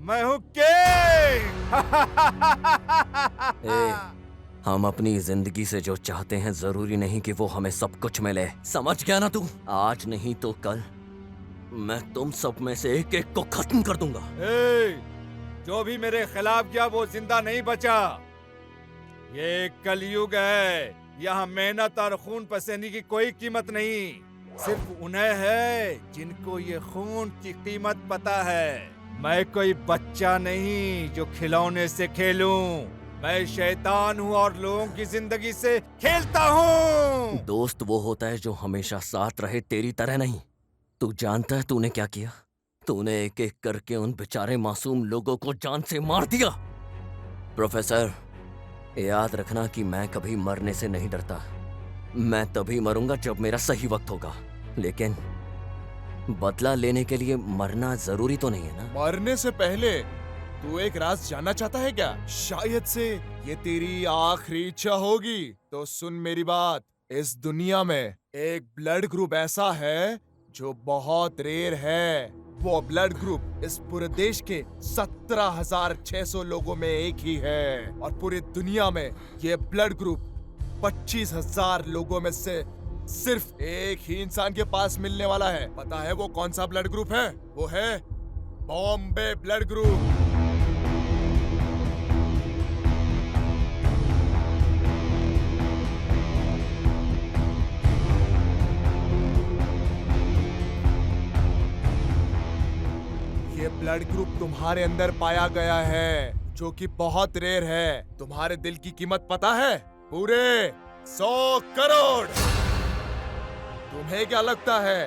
मैं हूँ किंग। हम अपनी जिंदगी से जो चाहते हैं जरूरी नहीं कि वो हमें सब कुछ मिले। समझ गया ना तू? आज नहीं तो कल मैं तुम सब में से एक एक को खत्म कर दूंगा। जो भी मेरे खिलाफ गया वो जिंदा नहीं बचा। ये कलयुग है, यहाँ मेहनत और खून पसीने की कोई कीमत नहीं। सिर्फ उन्हें है जिनको ये खून की कीमत पता है। मैं कोई बच्चा नहीं जो खिलौने से खेलूं। मैं शैतान हूँ और लोगों की जिंदगी से खेलता हूँ। दोस्त वो होता है जो हमेशा साथ रहे, तेरी तरह नहीं। तू जानता है तूने क्या किया? तूने एक एक करके उन बेचारे मासूम लोगों को जान से मार दिया। प्रोफेसर, याद रखना कि मैं कभी मरने से नहीं डरता। मैं तभी मरूंगा जब मेरा सही वक्त होगा, लेकिन बदला लेने के लिए मरना जरूरी तो नहीं है ना? मरने से पहले तू एक राज जानना चाहता है क्या? शायद से ये तेरी आखिरी इच्छा होगी। तो सुन मेरी बात, इस दुनिया में एक ब्लड ग्रुप ऐसा है जो बहुत रेयर है। वो ब्लड ग्रुप इस पूरे देश के 17,600 लोगों में एक ही है, और पूरी दुनिया में ये ब्लड ग्रुप 25,000 लोगों में से सिर्फ एक ही इंसान के पास मिलने वाला है। पता है वो कौन सा ब्लड ग्रुप है? वो है बॉम्बे ब्लड ग्रुप। ये ब्लड ग्रुप तुम्हारे अंदर पाया गया है, जो कि बहुत रेयर है। तुम्हारे दिल की कीमत पता है? पूरे 100 करोड़। तुम्हें क्या लगता है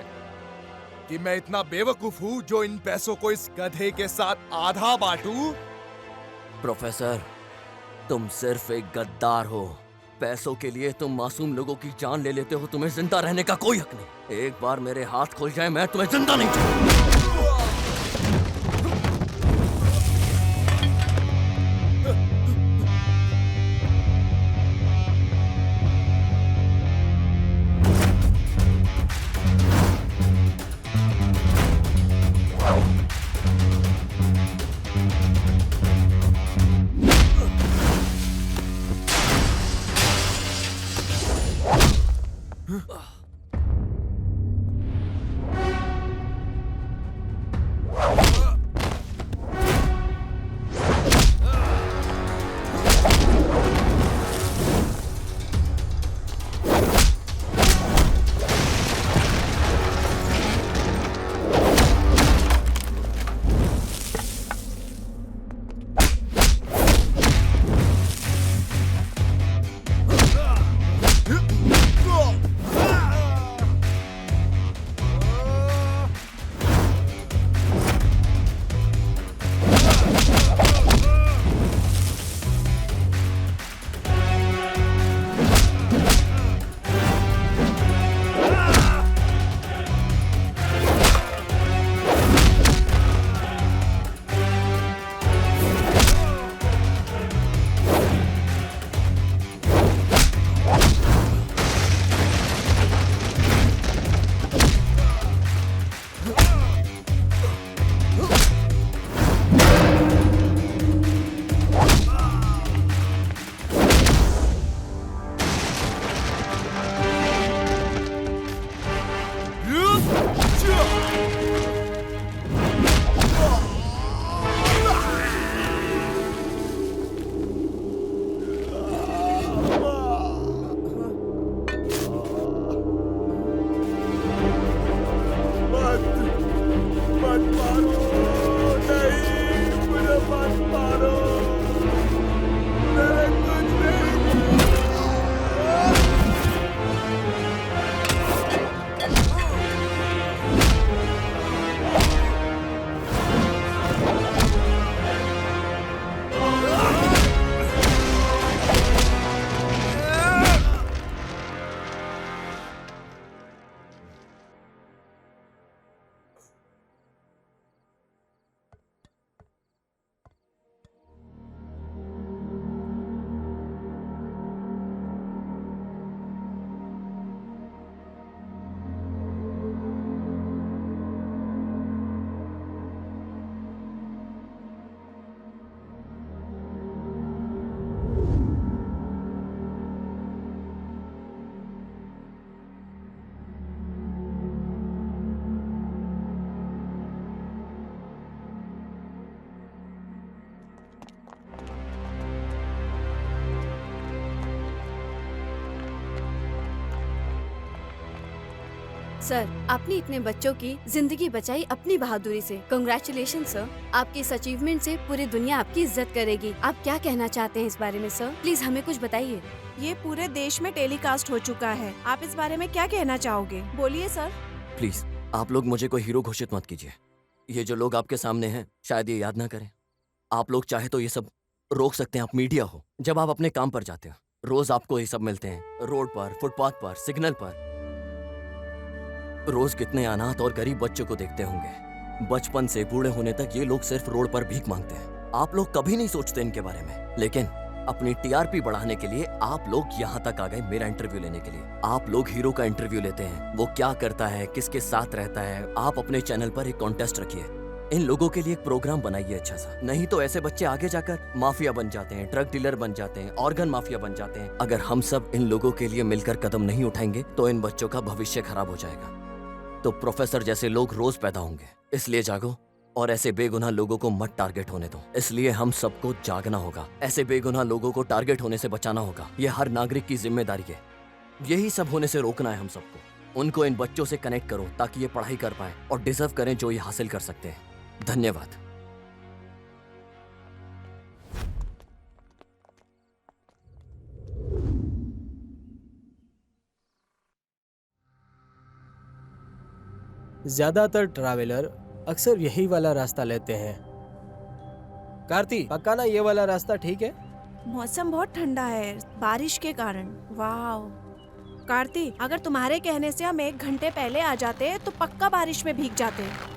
कि मैं इतना बेवकूफ हूँ जो इन पैसों को इस गधे के साथ आधा बांटूं? प्रोफेसर, तुम सिर्फ एक गद्दार हो। पैसों के लिए तुम मासूम लोगों की जान ले लेते हो। तुम्हें जिंदा रहने का कोई हक नहीं। एक बार मेरे हाथ खुल जाए, मैं तुम्हें जिंदा नहीं छोड़ूंगा। सर, आपने इतने बच्चों की जिंदगी बचाई अपनी बहादुरी से। Congratulation sir. आपकी इस अचीवमेंट से पूरी दुनिया आपकी इज्जत करेगी। आप क्या कहना चाहते हैं इस बारे में सर? प्लीज हमें कुछ बताइए। ये पूरे देश में टेलीकास्ट हो चुका है। आप इस बारे में क्या कहना चाहोगे? बोलिए सर। प्लीज आप लोग मुझे कोई हीरो घोषित मत कीजिए। ये जो लोग आपके सामने हैं शायद ये याद ना करें। आप लोग चाहे तो ये सब रोक सकते हैं। आप मीडिया हो, जब आप अपने काम पर जाते हो रोज आपको ये सब मिलते हैं, रोड पर, फुटपाथ पर, सिग्नल पर। रोज कितने अनाथ और गरीब बच्चों को देखते होंगे। बचपन से बूढ़े होने तक ये लोग सिर्फ रोड पर भीख मांगते हैं। आप लोग कभी नहीं सोचते इनके बारे में, लेकिन अपनी टीआरपी बढ़ाने के लिए आप लोग यहाँ तक आ गए मेरा इंटरव्यू लेने के लिए। आप लोग हीरो का इंटरव्यू लेते हैं, वो क्या करता है, किसके साथ रहता है। आप अपने चैनल पर एक कॉन्टेस्ट रखिए, इन लोगों के लिए एक प्रोग्राम बनाइए अच्छा सा। नहीं तो ऐसे बच्चे आगे जाकर माफिया बन जाते हैं, ड्रग डीलर बन जाते हैं, ऑर्गन माफिया बन जाते हैं। अगर हम सब इन लोगों के लिए मिलकर कदम नहीं उठाएंगे तो इन बच्चों का भविष्य खराब हो जाएगा। तो प्रोफेसर जैसे लोग रोज पैदा होंगे। इसलिए जागो और ऐसे बेगुनाह लोगों को मत टारगेट होने दो। इसलिए हम सबको जागना होगा। ऐसे बेगुनाह लोगों को टारगेट होने से बचाना होगा। ये हर नागरिक की जिम्मेदारी है। यही सब होने से रोकना है हम सबको। उनको इन बच्चों से कनेक्ट करो ताकि ये पढ़ाई कर पाए और डिजर्व करें जो ये हासिल कर सकते हैं। धन्यवाद। ज्यादातर ट्रैवलर अक्सर यही वाला रास्ता लेते हैं। कार्ती, पक्का ना ये वाला रास्ता ठीक है? मौसम बहुत ठंडा है बारिश के कारण। वाह कार्ती, अगर तुम्हारे कहने से हम 1 घंटे पहले आ जाते तो पक्का बारिश में भीग जाते।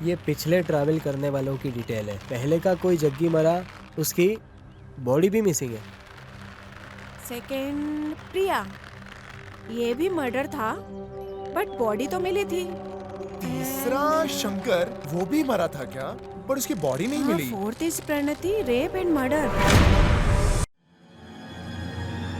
ये पिछले ट्रैवल करने वालों की डिटेल है। पहले का कोई जग्गी मरा, उसकी बॉडी भी मिसिंग है। सेकंड प्रिया, ये भी मर्डर था बट बॉडी तो मिली थी। तीसरा शंकर, वो भी मरा था क्या? पर उसकी बॉडी नहीं मिली। Fourth is Pranati, rape and murder.